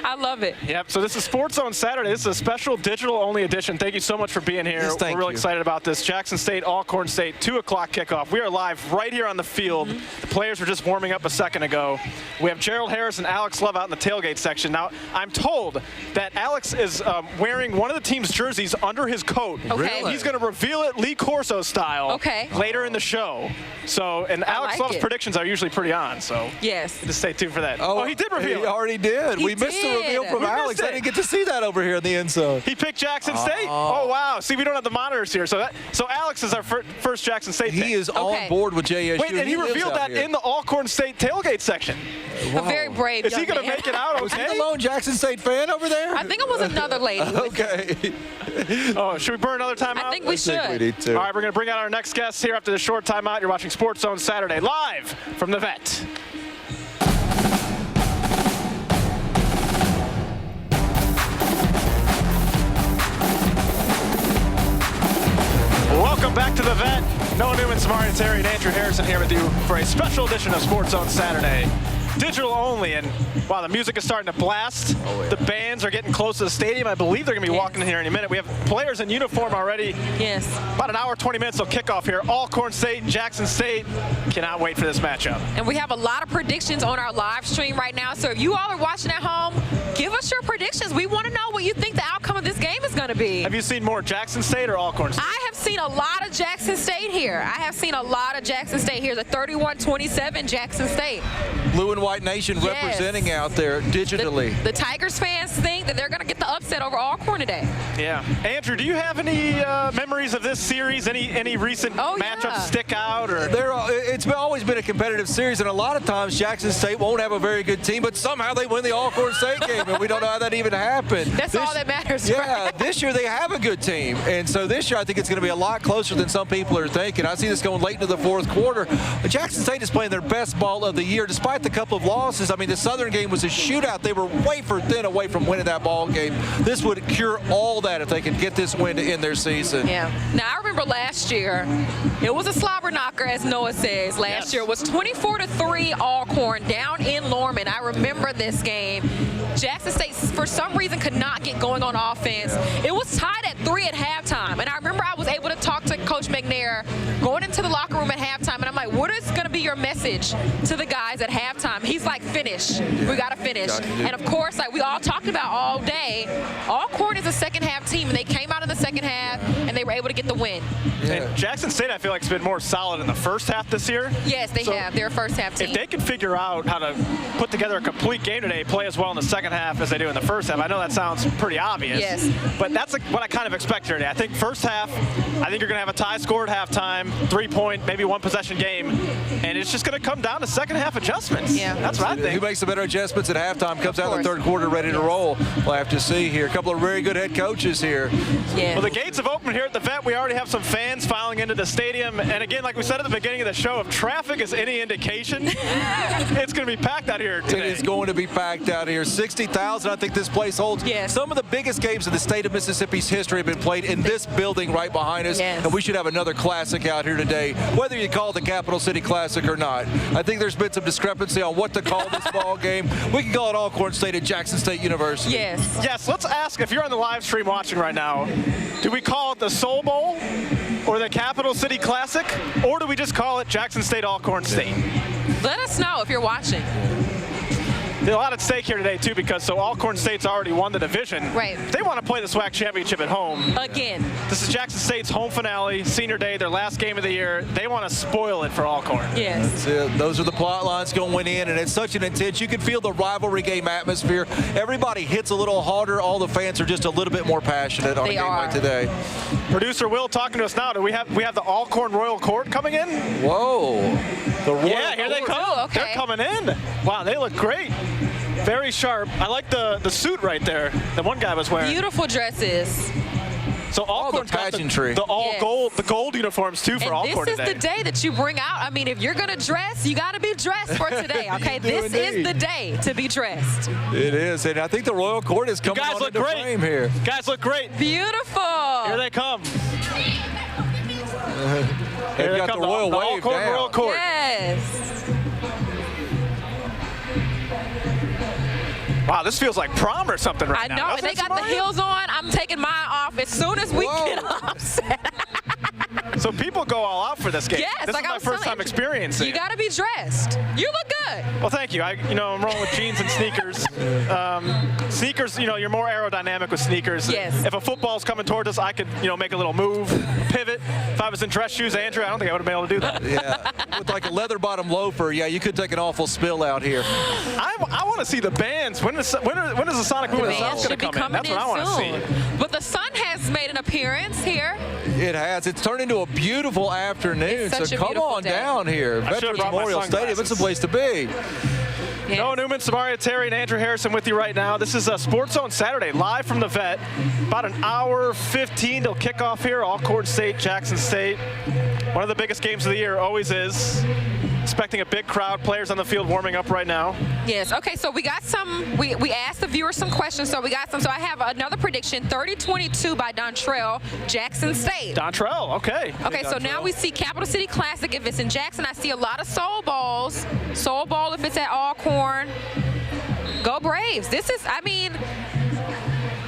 I love it. Yep. So this is Sports Zone Saturday. This is a special digital-only edition. Thank you so much for being here. Yes, We're really excited about this. Jackson State, Alcorn State, 2 o'clock kickoff. We are live right here on the field. The players were just warming up a second ago. We have Gerald Harris and Alex Love out in the tailgate section. Now, I'm told that Alex is wearing one of the team's jerseys under his coat. Okay. He's going to reveal it Lee Corso style later in the show. So, and Alex Love's predictions are usually pretty on. So, just stay tuned for that. Oh, he did reveal it. He already did. We missed the reveal from Alex. I didn't get to see that over here in the end zone. He picked Jackson State? Oh, wow. See, we don't have the monitors here. So Alex is our first Jackson State pick. He is on board with JSU. Wait, and he revealed that in the Alcorn State tailgate section. A very brave Is he going to make it out okay? Was he the lone Jackson State fan over there? I think it was another lady. Okay. Oh, should we burn another timeout? I think we should. We need to. All right, we're going to bring out our next guest here after the short timeout. You're watching Sports Zone Saturday live from the Vet. Welcome back to the Vet. Noah Newman, Samaria, Terry, and Andrew Harrison here with you for a special edition of Sports Zone Saturday. Digital only, and wow, the music is starting to blast. The bands are getting close to the stadium. I believe they're going to be walking in here any minute. We have players in uniform already. Yes. About an hour, 20 minutes till kickoff here. Alcorn State and Jackson State. Cannot wait for this matchup. And we have a lot of predictions on our live stream right now. So if you all are watching at home, give us your predictions. We want to know what you think the outcome of this game is going to be. Have you seen more Jackson State or Alcorn State? I have seen a lot of Jackson State here. I have seen a lot of Jackson State here. The 31-27 Jackson State. Blue and white nation representing out there digitally. The Tigers fans think that they're going to get the upset over Alcorn today. Yeah. Andrew, do you have any memories of this series? Any recent matchups stick out? Or it's always been a competitive series, and a lot of times Jackson State won't have a very good team, but somehow they win the Alcorn State game, and we don't know how that even happened. That's all that matters. Yeah, right? This year they have a good team, and so this year I think it's going to be a lot closer than some people are thinking. I see this going late into the fourth quarter. But Jackson State is playing their best ball of the year, despite the couple of losses. I mean, the Southern game was a shootout. They were wafer thin away from winning that ball game. This would cure all that if they could get this win to end their season. Yeah. Now, I remember last year, it was a slobber knocker, as Noah says. Last year was 24-3 Alcorn down in Lorman. I remember this game. Jackson State, for some reason, could not get going on offense. It was tied at 3 at halftime. And I remember I was able to talk to Coach McNair going into the locker room at halftime. And I'm like, what is going to be your message to the guys at halftime? He's like, finish. We got to finish. And of course, like we all talked about all day, Alcorn is a second half team. And they came out in the second half and they were able to get the win. And Jackson State, I feel like, has been more solid in the first half this year. Yes, they have. They're a first half team. If they can figure out how to put together a complete game today, play as well in the second half as they do in the first half, I know that sounds pretty obvious. Yes. But that's what I kind of expect here today. I think first half, I think you're going to have a tie score at halftime, 3-point, maybe 1-possession game, and it's just going to come down to second half adjustments. Yeah. That's what I think. Who makes the better adjustments at halftime comes out in the third quarter ready to roll. We'll have to see here. A couple of very good head coaches here. Yeah. Well, the gates have opened here at the Vet. We already have some fans filing into the stadium. And again, like we said at the beginning of the show, if traffic is any indication, it's going to be packed out here today. It is going to be packed out here. 60,000, I think this place holds. Yes. Some of the biggest games in the state of Mississippi's history have been played in this building right behind us. Yes. And we should have another classic out here today, whether you call it the Capital City Classic or not. I think there's been some discrepancy on what to call this ball game. We can call it Alcorn State at Jackson State University. Yes. Yes, let's ask, if you're on the live stream watching right now, do we call it the Soul Bowl or the Capital City Classic, or do we just call it Jackson State Alcorn State? Let us know if you're watching. There's a lot at stake here today, too, because Alcorn State's already won the division. Right. They want to play the SWAC championship at home. Again. This is Jackson State's home finale, senior day, their last game of the year. They want to spoil it for Alcorn. Yes. Those are the plot lines going in, and it's such an intense. You can feel the rivalry game atmosphere. Everybody hits a little harder. All the fans are just a little bit more passionate on a game like today. Producer Will talking to us now. Do we have the Alcorn Royal Court coming in? Whoa. The Royal Yeah, here they come. Oh, okay. They're coming in. Wow, they look great. Very sharp. I like the suit right there that one guy was wearing. Beautiful dresses. So Alcorn's got the gold uniforms too for Alcorn this is today. the day that you bring out. I mean, if you're gonna dress, you got to be dressed for today. Okay, this is the day to be dressed. It is, and I think the Royal Court is coming on into frame here. Guys look great. Beautiful. Here they come. They've got the Royal Wave Alcorn down. Royal Court. Yes. Wow, this feels like prom or something right now. I know, and they got the heels on. I'm taking mine off as soon as we get off. So people go all out for this game. Yes, this like is I my was first telling time experiencing You it. got to be dressed. You look good. Well, thank you. I'm rolling with jeans and sneakers. Sneakers, you're more aerodynamic with sneakers. Yes. If a football's coming towards us, I could, make a little move, pivot. If I was in dress shoes, Andrew, I don't think I would have been able to do that. Yeah, with like a leather bottom loafer, yeah, you could take an awful spill out here. I want to see the bands. When is the Sonic Boom of the South going to come in? That's what I want to see. But the sun has made an appearance here. It has. It's turned into a beautiful afternoon. It's such so a come beautiful on day. down here. I should've Veterans brought my Memorial Stadium. It's the place to be. Yes. Noah Newman, Samaria, Terry, and Andrew Harrison with you right now. This is a Sports Zone Saturday, live from the Vet. About an hour 15 till kickoff here. Alcorn State, Jackson State. One of the biggest games of the year, always is. Expecting a big crowd, players on the field warming up right now. Yes, okay, so we got some, we asked the viewers some questions, so we got some. So I have another prediction, 30-22 by Dontrell, Jackson State. Dontrell, okay. Okay, so now we see Capital City Classic. If it's in Jackson, I see a lot of Soul Balls. Soul Ball if it's at Alcorn. Go Braves. This is, I mean,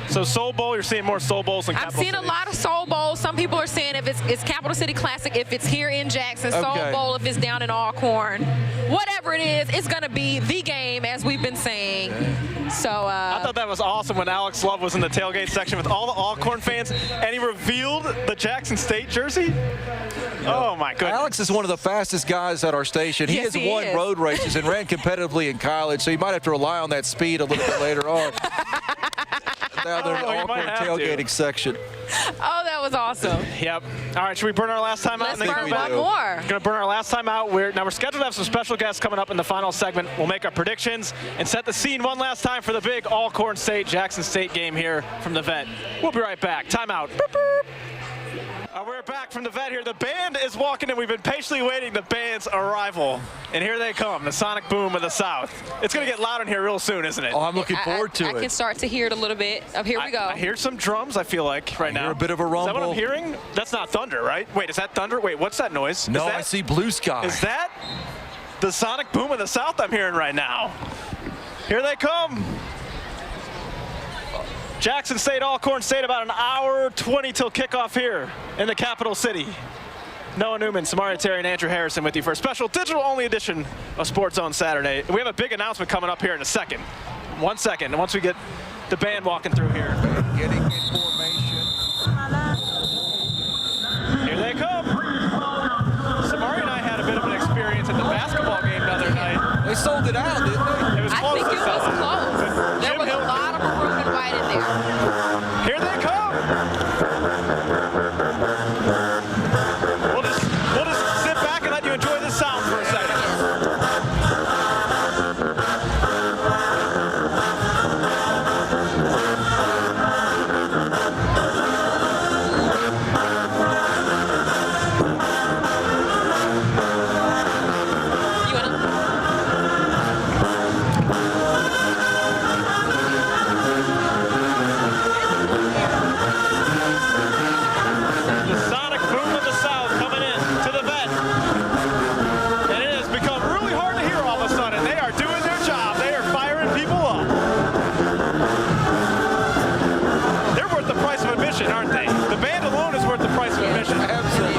so Soul Bowl, you're seeing more Soul Bowls than I'm Capital seeing City. a lot of Soul Bowls. Some people are saying if it's Capital City Classic, if it's here in Jackson, Soul Bowl if it's down in Alcorn. Whatever it is, it's going to be the game, as we've been saying. So I thought that was awesome when Alex Love was in the tailgate section with all the Alcorn fans, and he revealed the Jackson State jersey. Oh, my goodness. Alex is one of the fastest guys at our station. He Yes, has he won is. road races and ran competitively in college, so you might have to rely on that speed a little bit later on. Down there in the you might Alcorn have to. tailgating section. oh, that was awesome. Yep. All right, should we burn our last time out? Let's and then burn come one back? more. Going to burn our last time out. We're scheduled to have some special guests coming up in the final segment. We'll make our predictions and set the scene one last time for the big Alcorn State, Jackson State game here from the Vet. We'll be right back. Timeout. Boop, boop. We're back from the Vet here. The band is walking in. We've been patiently waiting the band's arrival. And here they come, the Sonic Boom of the South. It's going to get loud in here real soon, isn't it? Oh, I'm looking forward to I it. can start to hear it a little bit. Oh, here we go. I hear some drums, I feel like, right now. hear a bit of a rumble. Is that what I'm hearing? That's not thunder, right? Wait, is that thunder? Wait, what's that noise? No, I I see blue sky. Is that the Sonic Boom of the South I'm hearing right now? Here they come. Jackson State, Alcorn State, about an hour 20 till kickoff here in the capital city. Noah Newman, Samaria Terry, and Andrew Harrison with you for a special digital-only edition of Sports Zone Saturday. We have a big announcement coming up here in a second. 1 second, once we get the band walking through here. Getting in formation. Here they come. Samaria and I had a bit of an experience at the basketball game the other night. They sold it out, didn't they? It was I close. think it was close. There was a lot of maroon and white in there. Here they come. We'll just sit back and let you enjoy the sound for a second. Aren't they? The band alone is worth the price of admission. Absolutely.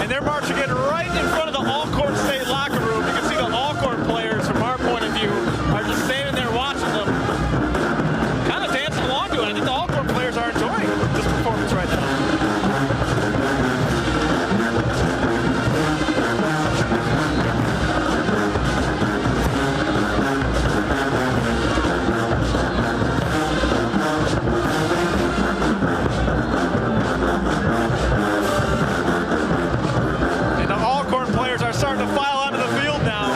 And they're marching in right in front of the Alcorn State locker room. You can see the Alcorn players, from our point of view, are just standing there watching them, kind of dancing along to it. I think the Alcorn players are enjoying this performance right now. Starting to file onto the field now.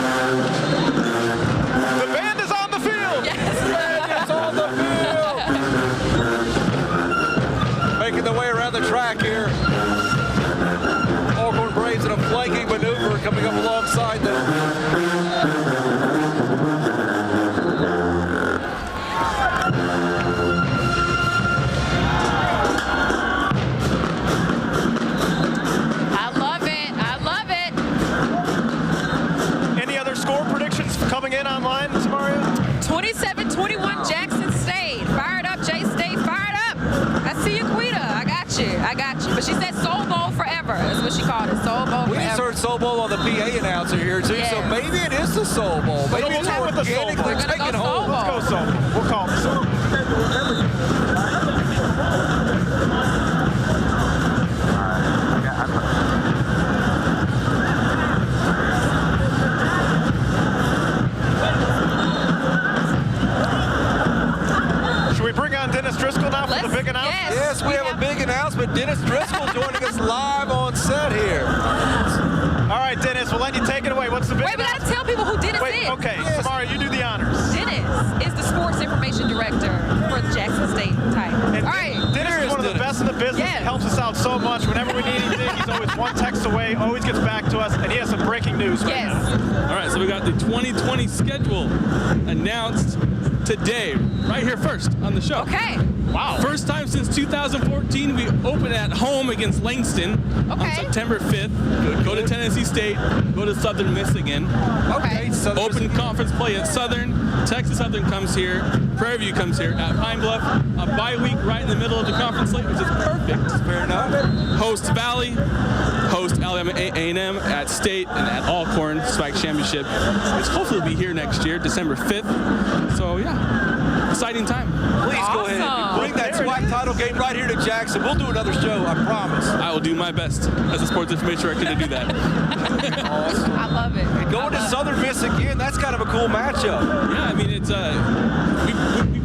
The band is on the field. Yes. The band is on the field. Making their way around the track here. Alcorn Braves in a flanking maneuver coming up alongside them. Coming in online, Samaria? 27-21 Jackson State. Fired up, J-State, fired up. I see you, Quita. I got you. But she said Soul Bowl forever. That's what she called it, Soul Bowl forever. We just heard Soul Bowl on the PA announcer here, too, yes. So maybe it is the Soul Bowl. Maybe it's organically taken hold. Let's go Soul Bowl. We'll call it Soul Bowl. Dennis Driscoll now for the big announcement? Yes, we have a big announcement. Dennis Driscoll joining us live on set here. All right, Dennis, we'll let you take it away. What's the big announcement? Wait, we got to tell people who Dennis is. Okay, yes. Samaria, you do the honors. Dennis is the sports information director for the Jackson State Titans. All right. Dennis is one of the best in the business. Yes. He helps us out so much. Whenever we need anything, he's always one text away, always gets back to us, and he has some breaking news right now. All right, so we got the 2020 schedule announced today, right here first on the show. Okay. Wow. First time since 2014, we open at home against Langston on September 5th. Go to Tennessee State, go to Southern Miss again. Okay. Open conference play at Southern. Texas Southern comes here. Prairie View comes here. At Pine Bluff, a bye week right in the middle of the conference slate, which is perfect. Fair enough. Host Valley, host Alabama A&M at State, and at Alcorn Spike Championship, which hopefully will be here next year, December 5th. So yeah, exciting time. Please go ahead and bring that SWAC title game right here to Jackson. We'll do another show, I promise. I will do my best as a sports information director to do that. Awesome. I love it. And going to Southern Miss again, that's kind of a cool matchup. Yeah, I mean, it's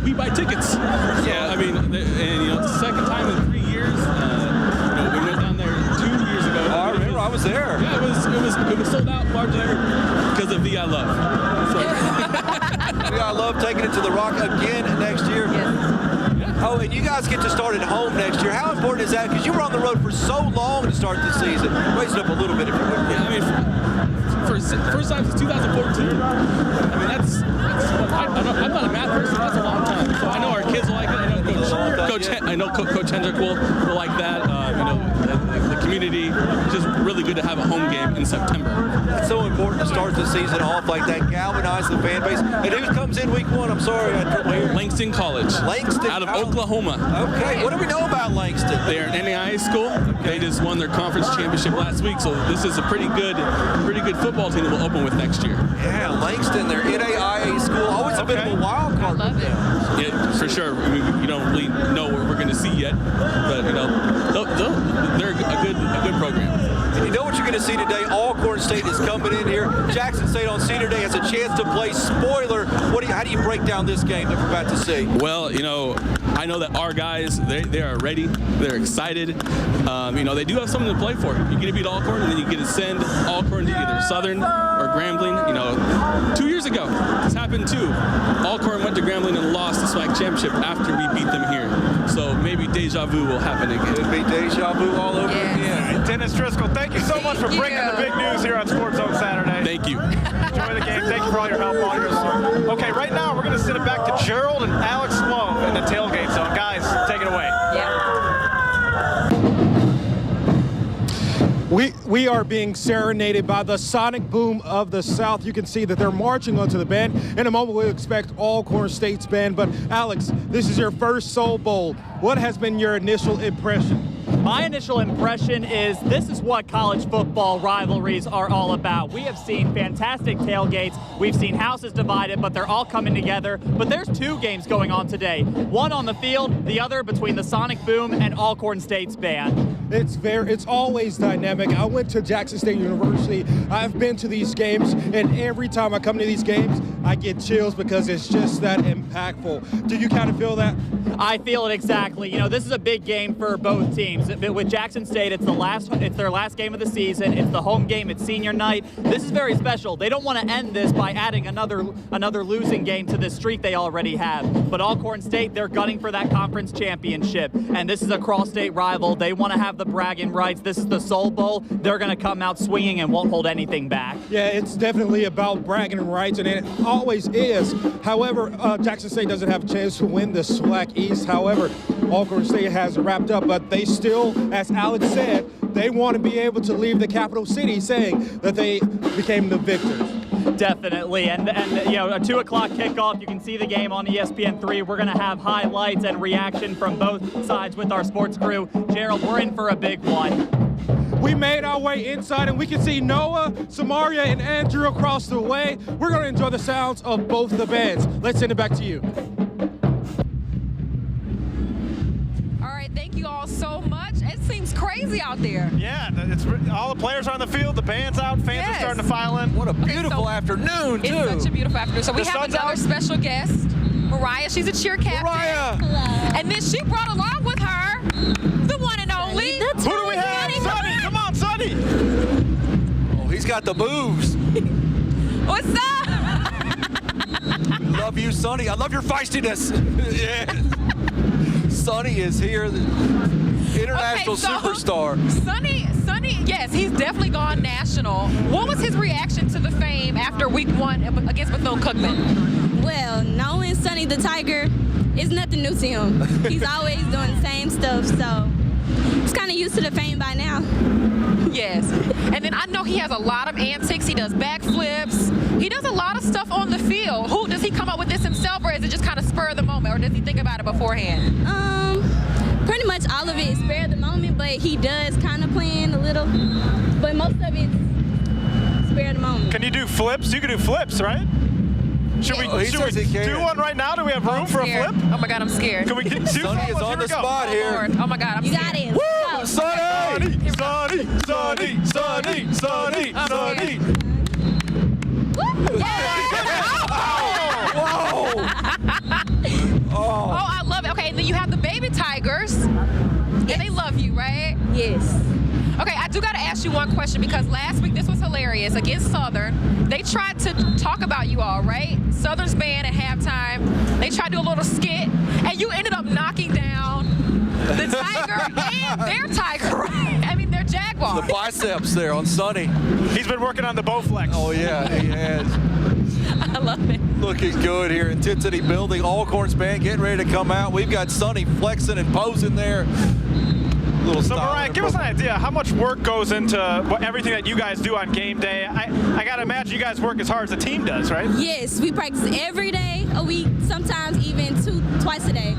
we buy tickets. Yeah, I mean, and it's the second time in 3 years. We went down there 2 years ago. Oh, I remember, I was there. Yeah, it was sold out largely because of the I Love. So. I love taking it to the Rock again next year. Yes. Oh, and you guys get to start at home next year. How important is that? Because you were on the road for so long to start this season. Raise it up a little bit if you would. Yeah, I mean, first time since 2014. I mean, I'm not a math person. That's a long time. So I know our kids will like it. I know Coach Hendrick will like that. The community opportunity. It's just really good to have a home game in September. It's so important to start the season off like that, galvanize the fan base. And who comes in week 1? I'm sorry, I had trouble here. Langston College. Langston out of College. Oklahoma. Okay, what do we know about Langston? They're an NAIA school. They just won their conference championship last week, so this is a pretty good football team that we'll open with next year. Yeah, Langston, their NAIA school, always a bit of a wild card. I love it. Yeah, for sure. We don't really know what we're going to see yet, but they're a good program. And you know what you're going to see today? Alcorn State is coming in here. Jackson State on senior day has a chance to play spoiler. How do you break down this game that we're about to see? Well, I know that our guys, they are ready. They're excited. They do have something to play for. You get to beat Alcorn, and then you get to send Alcorn to either Southern or Grambling. 2 years ago, this happened too. Alcorn went to Grambling and lost the SWAC championship after we beat them here. So maybe deja vu will happen again. Could be deja vu all over again. Dennis Driscoll, thank you so much for breaking the big news here on Sports Zone Saturday. Thank you. Enjoy the game. Thank you for all your help all year long. Okay, right now we're going to send it back to Gerald and Alex Sloan in the tailgate zone. Guys, take it away. We are being serenaded by the sonic boom of the South. You can see that they're marching onto the band. In a moment, we'll expect Alcorn State's band. But Alex, this is your first Soul Bowl. What has been your initial impression? My initial impression is this is what college football rivalries are all about. We have seen fantastic tailgates. We've seen houses divided, but they're all coming together. But there's 2 games going on today. One on the field, the other between the Sonic Boom and Alcorn State's band. It's always dynamic. I went to Jackson State University. I've been to these games, and every time I come to these games, I get chills because it's just that impactful. Do you kind of feel that? I feel it exactly. This is a big game for both teams. With Jackson State, it's their last game of the season. It's the home game. It's senior night. This is very special. They don't want to end this by adding another losing game to the streak they already have. But Alcorn State, they're gunning for that conference championship, and this is a cross-state rival. They want to have the bragging rights. This is the Soul Bowl. They're going to come out swinging and won't hold anything back. Yeah, it's definitely about bragging rights, and it always is. However, Jackson State doesn't have a chance to win the SWAC East. However, Alcorn State has wrapped up, but they still, as Alex said, they want to be able to leave the capital city saying that they became the victors. Definitely, and a 2 o'clock kickoff. You can see the game on ESPN3. We're going to have highlights and reaction from both sides with our sports crew. Gerald, we're in for a big one. We made our way inside, and we can see Noah, Samaria, and Andrew across the way. We're going to enjoy the sounds of both the bands. Let's send it back to you. Thank you all so much. It seems crazy out there. Yeah, all the players are on the field, the band's out, fans are starting to file in. What a beautiful afternoon, too. It's such a beautiful afternoon. So we have another special guest, Mariah. She's a cheer captain. Mariah. Hello. And then she brought along with her the one and only. Who do we have? Sonny, come on, Sonny. Oh, he's got the moves. What's up? Love you, Sonny. I love your feistiness. Yeah. Sonny is here, the international superstar. Sonny, yes, he's definitely gone national. What was his reaction to the fame after week 1 against Bethune-Cookman? Well, knowing Sonny the Tiger is nothing new to him. He's always doing the same stuff, so he's kind of used to the fame by now. Yes. And then I know he has a lot of antics. He does backflips. He does a lot of stuff on the field. Does he come up with this himself, or is it just kind of spur of the moment, or does he think about it beforehand? Pretty much all of it is spur of the moment, but he does kind of plan a little. But most of it's spur of the moment. Can you do flips? You can do flips, right? Should we do one right now? Do we have room for a flip? Oh my God, I'm scared. Can we do Sonny is on the spot here. Lord. Oh my God, I'm scared. You got it. Woo! Sonny! Sonny! Oh, I love it. Okay, and then you have the baby Tigers. And they love you, right? Yes. Okay, I do got to ask you one question, because last week this was hilarious. Against Southern, they tried to talk about you all, right? Southern's band at halftime, they tried to do a little skit, and you ended up knocking down the Tiger and their Tiger, right? I mean, their Jaguar. The biceps there on Sonny. He's been working on the Bowflex. Oh, yeah, he has. I love it. Looking good here. Intensity building. Alcorn's band getting ready to come out. We've got Sonny flexing and posing there. little So, style. Mariah, give us an idea how much work goes into everything that you guys do on game day. I got to imagine you guys work as hard as the team does, right? Yes, we practice every day a week, sometimes even twice a day.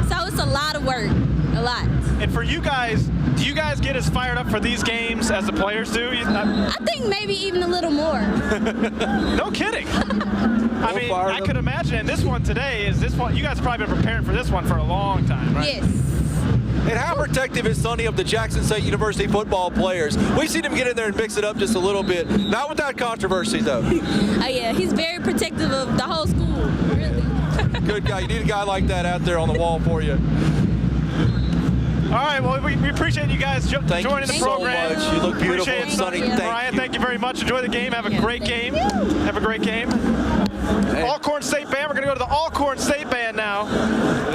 So it's a lot of work, a lot. And for you guys, do you guys get as fired up for these games as the players do? I think maybe even a little more. No kidding. I mean, I could imagine this one today is this one. You guys have probably been preparing for this one for a long time, right? Yes. And how protective is Sonny of the Jackson State University football players? We've seen him get in there and mix it up just a little bit. Not without controversy, though. Oh, yeah, he's very protective of the whole school, really. Good guy. You need a guy like that out there on the wall for you. All right, well, we appreciate you guys joining the program. Thank you so much. You look beautiful, Appreciate it, Sonny. Mariah, thank you very much. Enjoy the game. Have a great game. Have a great game. Alcorn State Band. We're going to go to the Alcorn State Band now.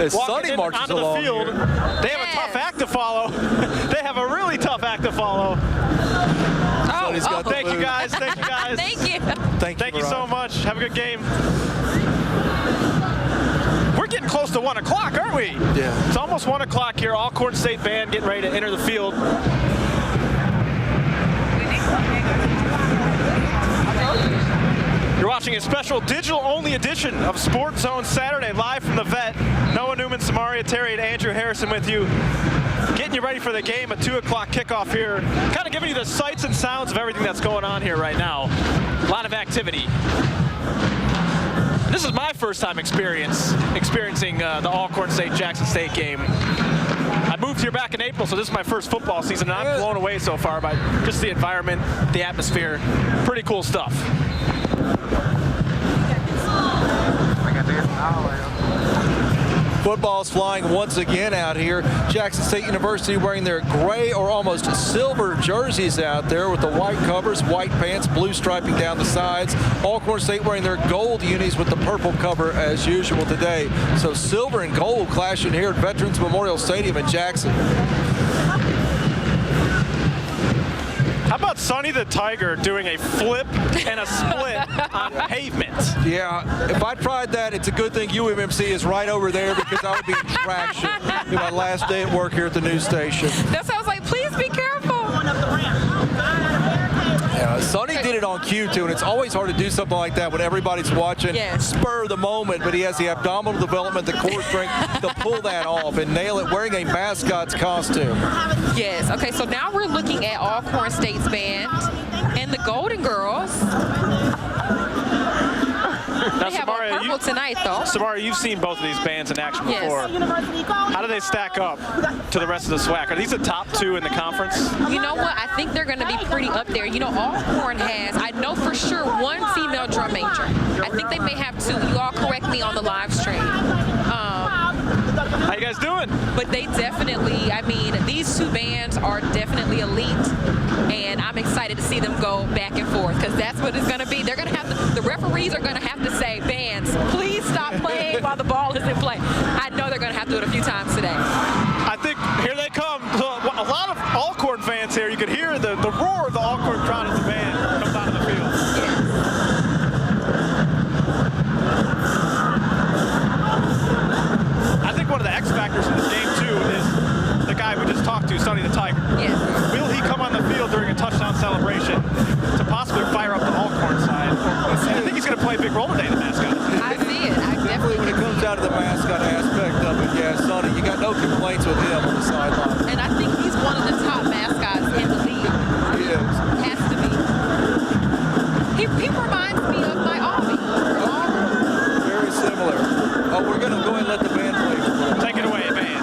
Sonny marches onto the along field. here. They have a tough act to follow. They have a really tough act to follow. Thank you guys. Thank you guys. Thank you. Thank you so much. Have a good game. We're getting close to 1 o'clock, aren't we? Yeah. It's almost 1 o'clock here. Alcorn State Band getting ready to enter the field. You're watching a special digital-only edition of Sports Zone Saturday, live from the vet. Noah, Newman, Samaria, Terry, and Andrew Harrison with you. Getting you ready for the game, a 2 o'clock kickoff here. Kind of giving you the sights and sounds of everything that's going on here right now. A lot of activity. This is my first time experiencing the Alcorn State Jackson State game. I moved here back in April, so this is my first football season, and I'm blown away so far by just the environment, the atmosphere. Pretty cool stuff. Football's flying once again out here. Jackson State University wearing their gray or almost silver jerseys out there with the white covers, white pants, blue striping down the sides. Alcorn State wearing their gold unis with the purple cover as usual today. So silver and gold clashing here at Veterans Memorial Stadium in Jackson. How about Sonny the Tiger doing a flip and a split on pavement? Yeah, if I tried that, it's a good thing UMMC is right over there because I would be in traction in my last day at work here at the news station. That's why I was like, please be careful. Yeah, Sonny did it on cue too, and it's always hard to do something like that when everybody's watching. Yes. Spur of the moment, but he has the abdominal development, the core strength to pull that off and nail it wearing a mascot's costume. Yes. Okay, so now we're looking at Alcorn State's band and the Golden Girls. They have Samaria, purple tonight, though. Samaria, you've seen both of these bands in action Yes. before. How do they stack up to the rest of the SWAC? Are these the top 2 in the conference? You know what? I think they're going to be pretty up there. You know, Alcorn has, I know for sure, 1 female drum major. I think they may have 2. You all correct me on the live stream. How you guys doing? But they definitely, I mean, these 2 bands are definitely elite, and I'm excited to see them go back and forth because that's what it's going to be. They're going to have the referees are going to have to say, bands, please stop playing while the ball is in play. I know they're going to have to do it a few times today. I think here they come. A lot of Alcorn fans here. You could hear the roar of the Alcorn crowd as the band comes out of the field. I think one of the X factors in this game too is the guy we just talked to, Sonny the Tiger. Yes. Will he come on the field during a touchdown celebration to possibly fire up the Alcorn side? I think he's going to play a big role today, the mascot. I see it. I Definitely when it comes down to the mascot aspect of it, yeah, Sonny, you got no complaints with him on the sideline. And I think he's one of the top mascots in the league. He is. Has to be. He reminds me of my Albie. Very similar. Oh, we're going to go ahead and let the band play. Take it away, band.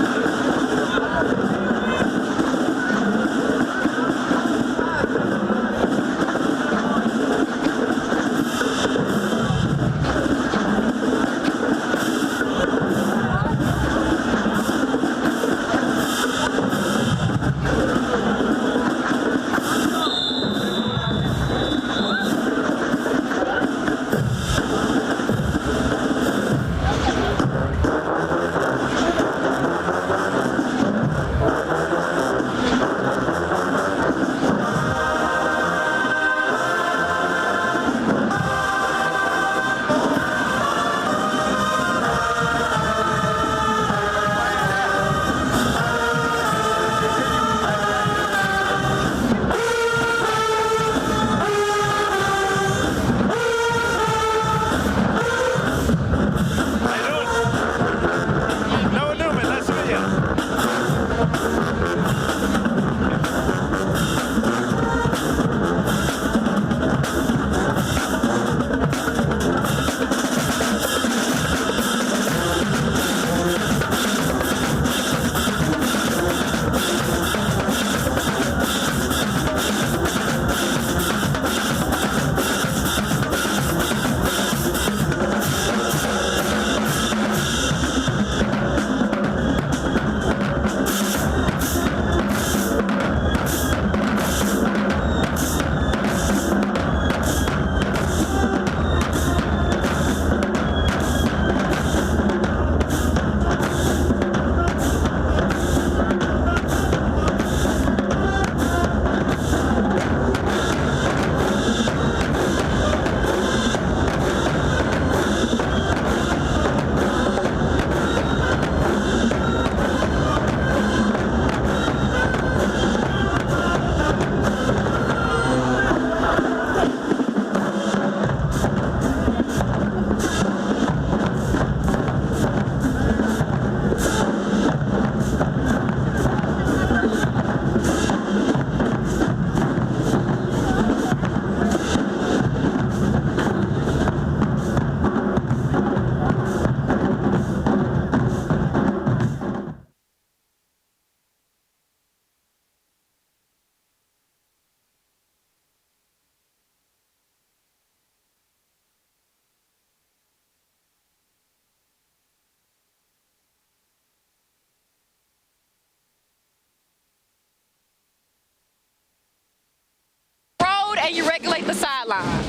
the sideline.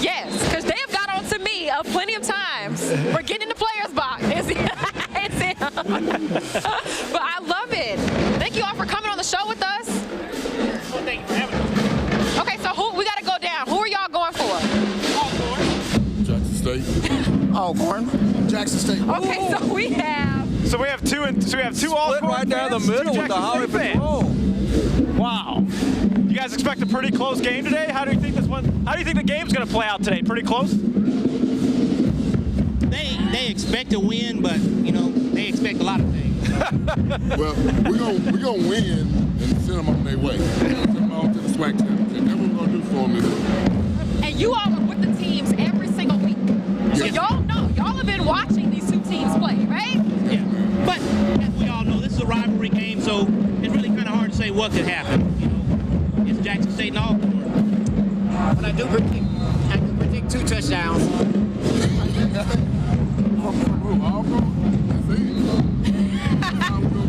Yes, because they have got on to me plenty of times for getting in the players' box. It's him. But I love it. Thank you all for coming on the show with us. Well, thank you for having us. Okay, so we got to go down. Who are y'all going for? Alcorn. Jackson State. Alcorn. Jackson State. Okay, so we have two Alcorn Split right down the fans, middle two with the Jackson Holly State fans. Patrol. Wow. You guys expect a pretty close game today? How do you think the game's going to play out today? Pretty close? They expect to win, but they expect a lot of things. Well, we're gonna win and send them on their way. Send them on to the SWAC championship. That's what we're gonna do for them. And you all are with the teams every single week. So y'all know, y'all have been watching these two teams play, right? Yeah. But as we all know, this is a rivalry game, so it's really kind of hard to say what could happen. It's Jackson State and Alcorn. But I do predict 2 touchdowns.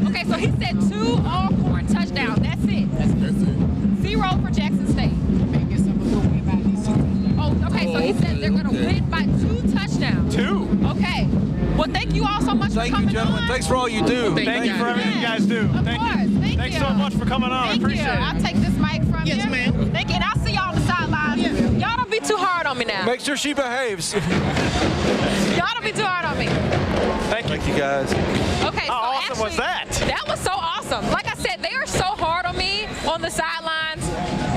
Okay, so he said 2 Alcorn touchdowns. That's it. That's it. 0 for Jackson State. Oh, okay, so he said they're going to win by 2 touchdowns. 2? Okay. Well, thank you all so much for coming Thank you, gentlemen. on. Thanks for all you do. Thank you for everything you guys do. Of Thank course. you. Thank you. Thanks so much for coming on. Thank I appreciate you. it. I'll take this mic from you. Yes, ma'am. Thank you. And I'll see y'all on the sideline. Yeah. Y'all don't be too hard on me now. Make sure she behaves. Y'all don't be too hard on me. Thank you. Thank you, guys. Okay, so How awesome actually, was that? That was so awesome. Like I said, they are so hard on me on the sidelines.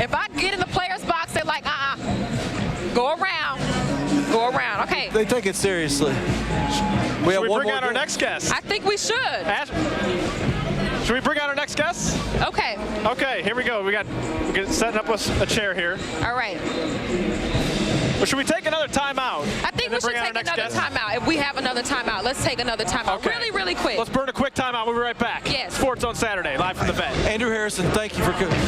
If I get in the players' box, they're like, go around. Go around. Okay. They take it seriously. Should we bring out our next guest? I think we should. Should we bring out our next guest? Okay. Okay, here we go. We're setting up a chair here. All right. Well, should we take another timeout? I think we should take another timeout. If we have another timeout, let's take another timeout. Okay. Really, really quick. Let's burn a quick timeout. We'll be right back. Yes. Sports on Saturday, live from the vet. Andrew Harrison, thank you for coming.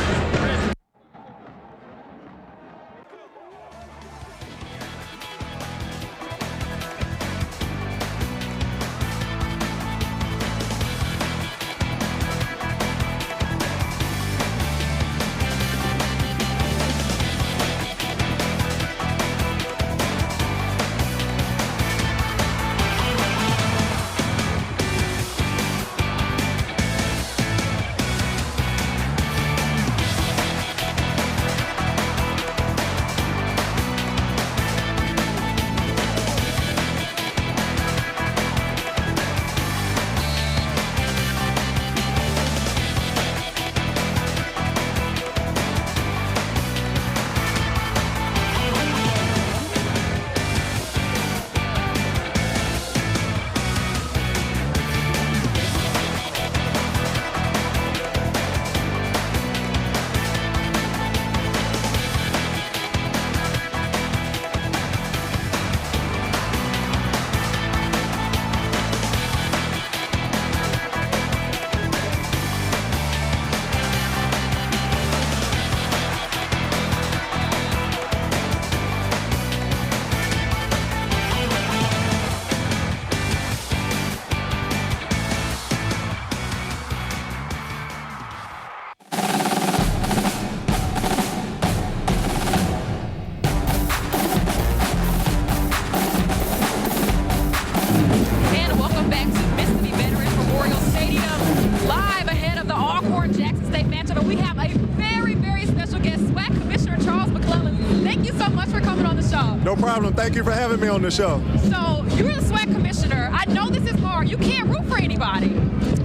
No problem. Thank you for having me on the show. So you're the SWAC commissioner. I know this is hard. You can't root for anybody.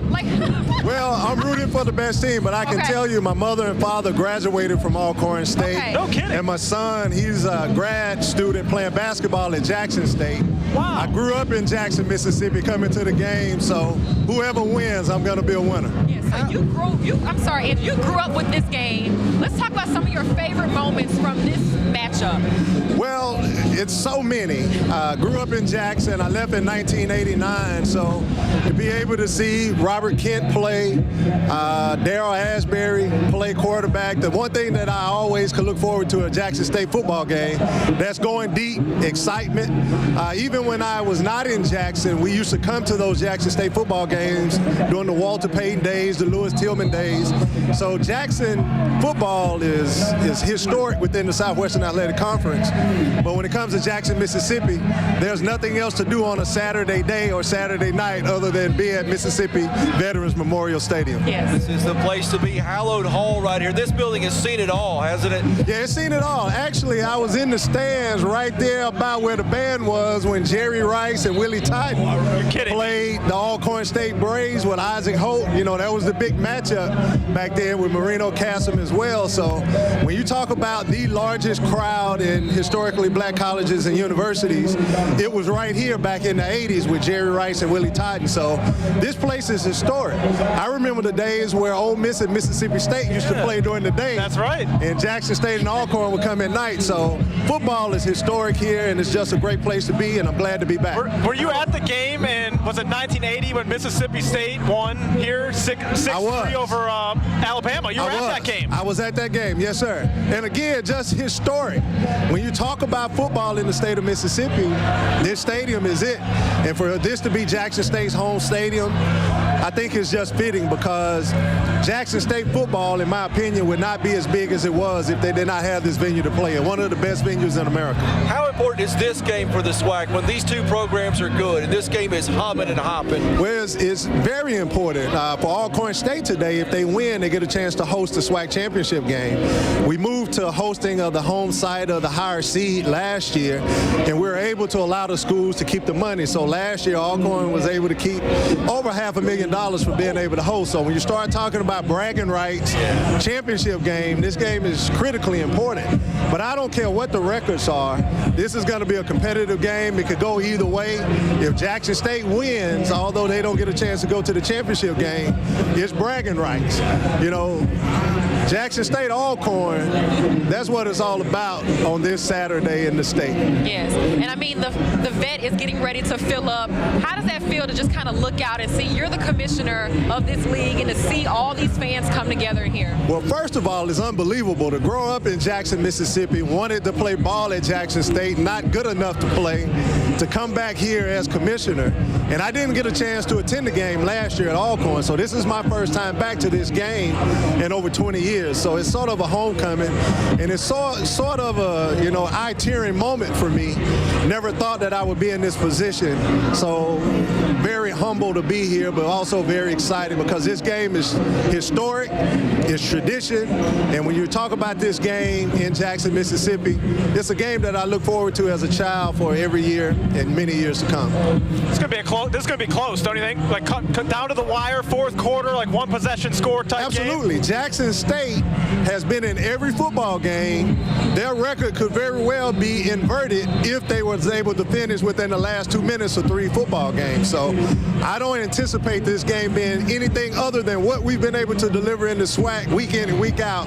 Like, well, I'm rooting for the best team, but I can tell you my mother and father graduated from Alcorn State. Okay. No kidding. And my son, he's a grad student playing basketball at Jackson State. Wow. I grew up in Jackson, Mississippi, coming to the game, so whoever wins, I'm going to be a winner. Yeah, so you grew up with this game. Let's talk about some of your favorite moments from this matchup. Well, it's so many. Grew up in Jackson. I left in 1989, so to be able to see Robert Kent play, Darryl Asbury play play quarterback. The one thing that I always could look forward to a Jackson State football game, that's going deep, excitement. Even when I was not in Jackson, we used to come to those Jackson State football games during the Walter Payton days, the Lewis Tillman days. So Jackson football is historic within the Southwestern Athletic Conference. But when it comes to Jackson, Mississippi, there's nothing else to do on a Saturday day or Saturday night other than be at Mississippi Veterans Memorial Stadium. This is the place to be. Hallowed Hall right here. This building has seen it all, hasn't it? Yeah, it's seen it all. Actually, I was in the stands right there about where the band was when Jerry Rice and Willie Totten played the Alcorn State Braves with Isaac Holt. You know, that was the big matchup back there with Marino Cassim as well. So when you talk about the largest crowd in historically black colleges and universities, it was right here back in the 80s with Jerry Rice and Willie Totten. So this place is historic. I remember the days where Ole Miss and Mississippi State used to play during the day. That's right. And Jackson State and Alcorn would come at night. So football is historic here, and it's just a great place to be, and I'm glad to be back. Were you at the game, and was it 1980 when Mississippi State won here 6-3 over Alabama? You were at that game. I was at that game, yes, sir. And again, just historic. When you talk about football in the state of Mississippi, this stadium is it. And for this to be Jackson State's home stadium, I think it's just fitting because Jackson State football, in my opinion, would not be as big as it was if they did not have this venue to play in. One of the best venues in America. How important is this game for the SWAC when these two programs are good and this game is humming and hopping? Well, it's very important. For Alcorn State today, if they win, they get a chance to host the SWAC championship game. We moved to hosting of the home site of the higher seed last year, and we were able to allow the schools to keep the money. So last year, Alcorn was able to keep over $500,000 for being able to host. So when you start talking about bragging rights, championship game, this game is critically important. But I don't care what the records are. This is going to be a competitive game. It could go either way. If Jackson State wins, although they don't get a chance to go to the championship game, it's bragging rights. You know, Jackson State Alcorn, that's what it's all about on this Saturday in the state. Yes, and I mean, the vet is getting ready to fill up. How does that feel to just kind of look out and see you're the commissioner of this league and to see all these fans come together here? Well, first of all, it's unbelievable to grow up in Jackson, Mississippi, wanted to play ball at Jackson State, not good enough to play, to come back here as commissioner. And I didn't get a chance to attend the game last year at Alcorn, so this is my first time back to this game in over 20 years. So it's sort of a homecoming, and it's sort of a, you know, eye-tearing moment for me. Never thought that I would be in this position. So very humble to be here, but also very excited because this game is historic, it's tradition, and when you talk about this game in Jackson, Mississippi, it's a game that I look forward to as a child for every year and many years to come. This is going to be close, don't you think? Like cut down to the wire, fourth quarter, like one possession score type Absolutely. game? Jackson State has been in every football game. Their record could very well be inverted if they was able to finish within the last 2 minutes of 3 football games. So I don't anticipate this game being anything other than what we've been able to deliver in the SWAC week in and week out.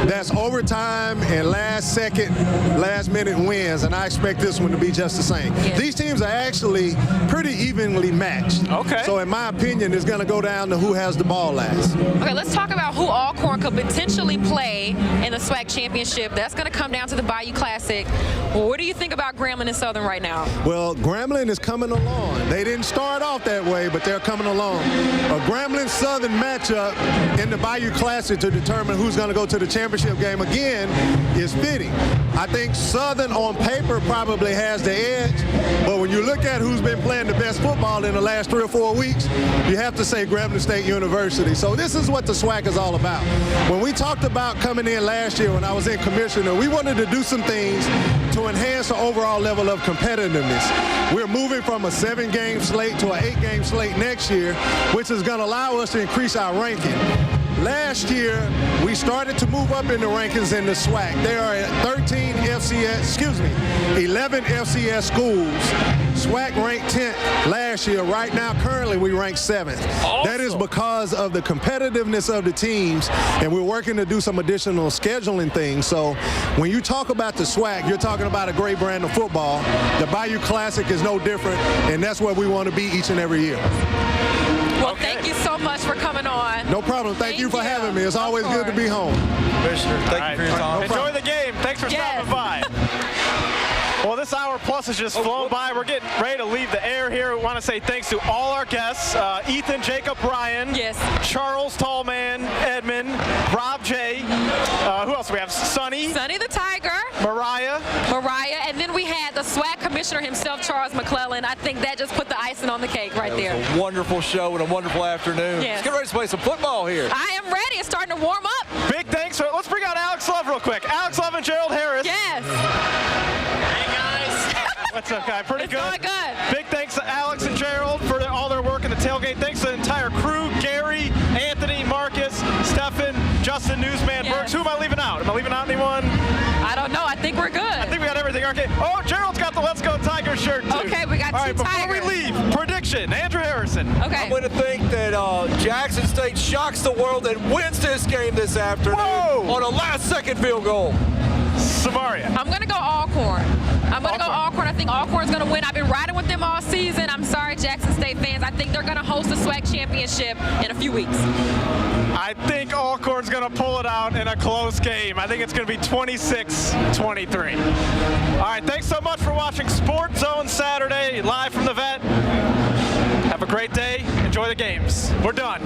That's overtime and last minute wins, and I expect this one to be just the same. Yeah. These teams are actually pretty evenly matched. Okay. So in my opinion, it's going to go down to who has the ball last. Okay, let's talk about who Alcorn could potentially play in the SWAC championship. That's going to come down to the Bayou Classic. Well, what do you think about Grambling and Southern right now? Well, Grambling is coming along. They didn't start off that way, but they're coming along. A Grambling-Southern matchup in the Bayou Classic to determine who's going to go to the championship game again is fitting. I think Southern on paper probably has the edge, but when you look at who's been playing the best football in the last 3 or 4 weeks, you have to say Grambling State University. So this is what the SWAC is all about. When we talked about coming in last year when I was in commissioner, we wanted to do some things to enhance the overall level of competitiveness. We're moving from a 7-game slate to an 8-game slate next year, which is going to allow us to increase our ranking. Last year, we started to move up in the rankings in the SWAC. There are 11 FCS schools. SWAC ranked 10th last year. Right now, currently, we rank 7th. Awesome. That is because of the competitiveness of the teams, and we're working to do some additional scheduling things. So when you talk about the SWAC, you're talking about a great brand of football. The Bayou Classic is no different, and that's where we want to be each and every year. Well, thank you so much. much for coming on. No problem. Thank you for having me. It's always good to be home. Commissioner, thank you for your time. Enjoy the game. Thanks for stopping by. Well, this hour plus has just flown by. We're getting ready to leave the air here. We want to say thanks to all our guests, Ethan, Jacob, Brian, Charles, Tallman, Edmund, Rob J. Who else do we have? Sonny the Tiger. Mariah, and then we had the SWAC commissioner himself, Charles McClellan. I think that just put the icing on the cake right there. It was a wonderful show and a wonderful afternoon. Yes. Let's get ready to play some football here. I am ready. It's starting to warm up. Big thanks. Let's bring out Alex Love real quick. Alex Love and Gerald Harris. Yes. What's up, guy? Pretty it's good. Going good. Big thanks to Alex and Gerald for all their work in the tailgate. Thanks to the entire crew, Gary, Anthony, Marcus, Stefan, Justin, Newsman, Burks. Who am I leaving out? Am I leaving out anyone? I don't know. I think we're good. I think we got everything. Okay. Oh, Gerald's got the Let's Go Tigers shirt, too. Okay, we got all right, two before Tigers. we leave, prediction, Andrew Harrison. Okay. I'm going to think that Jackson State shocks the world and wins this game this afternoon on a last-second field goal. Samaria. I'm going to go Alcorn. I'm going to go Alcorn. I think Alcorn's going to win. I've been riding with them all season. I'm sorry, Jackson State fans. I think they're going to host the SWAC championship in a few weeks. I think Alcorn's going to pull it out in a close game. I think it's going to be 26-23. All right, thanks so much for watching Sports Zone Saturday, live from the Vet. Have a great day. Enjoy the games. We're done.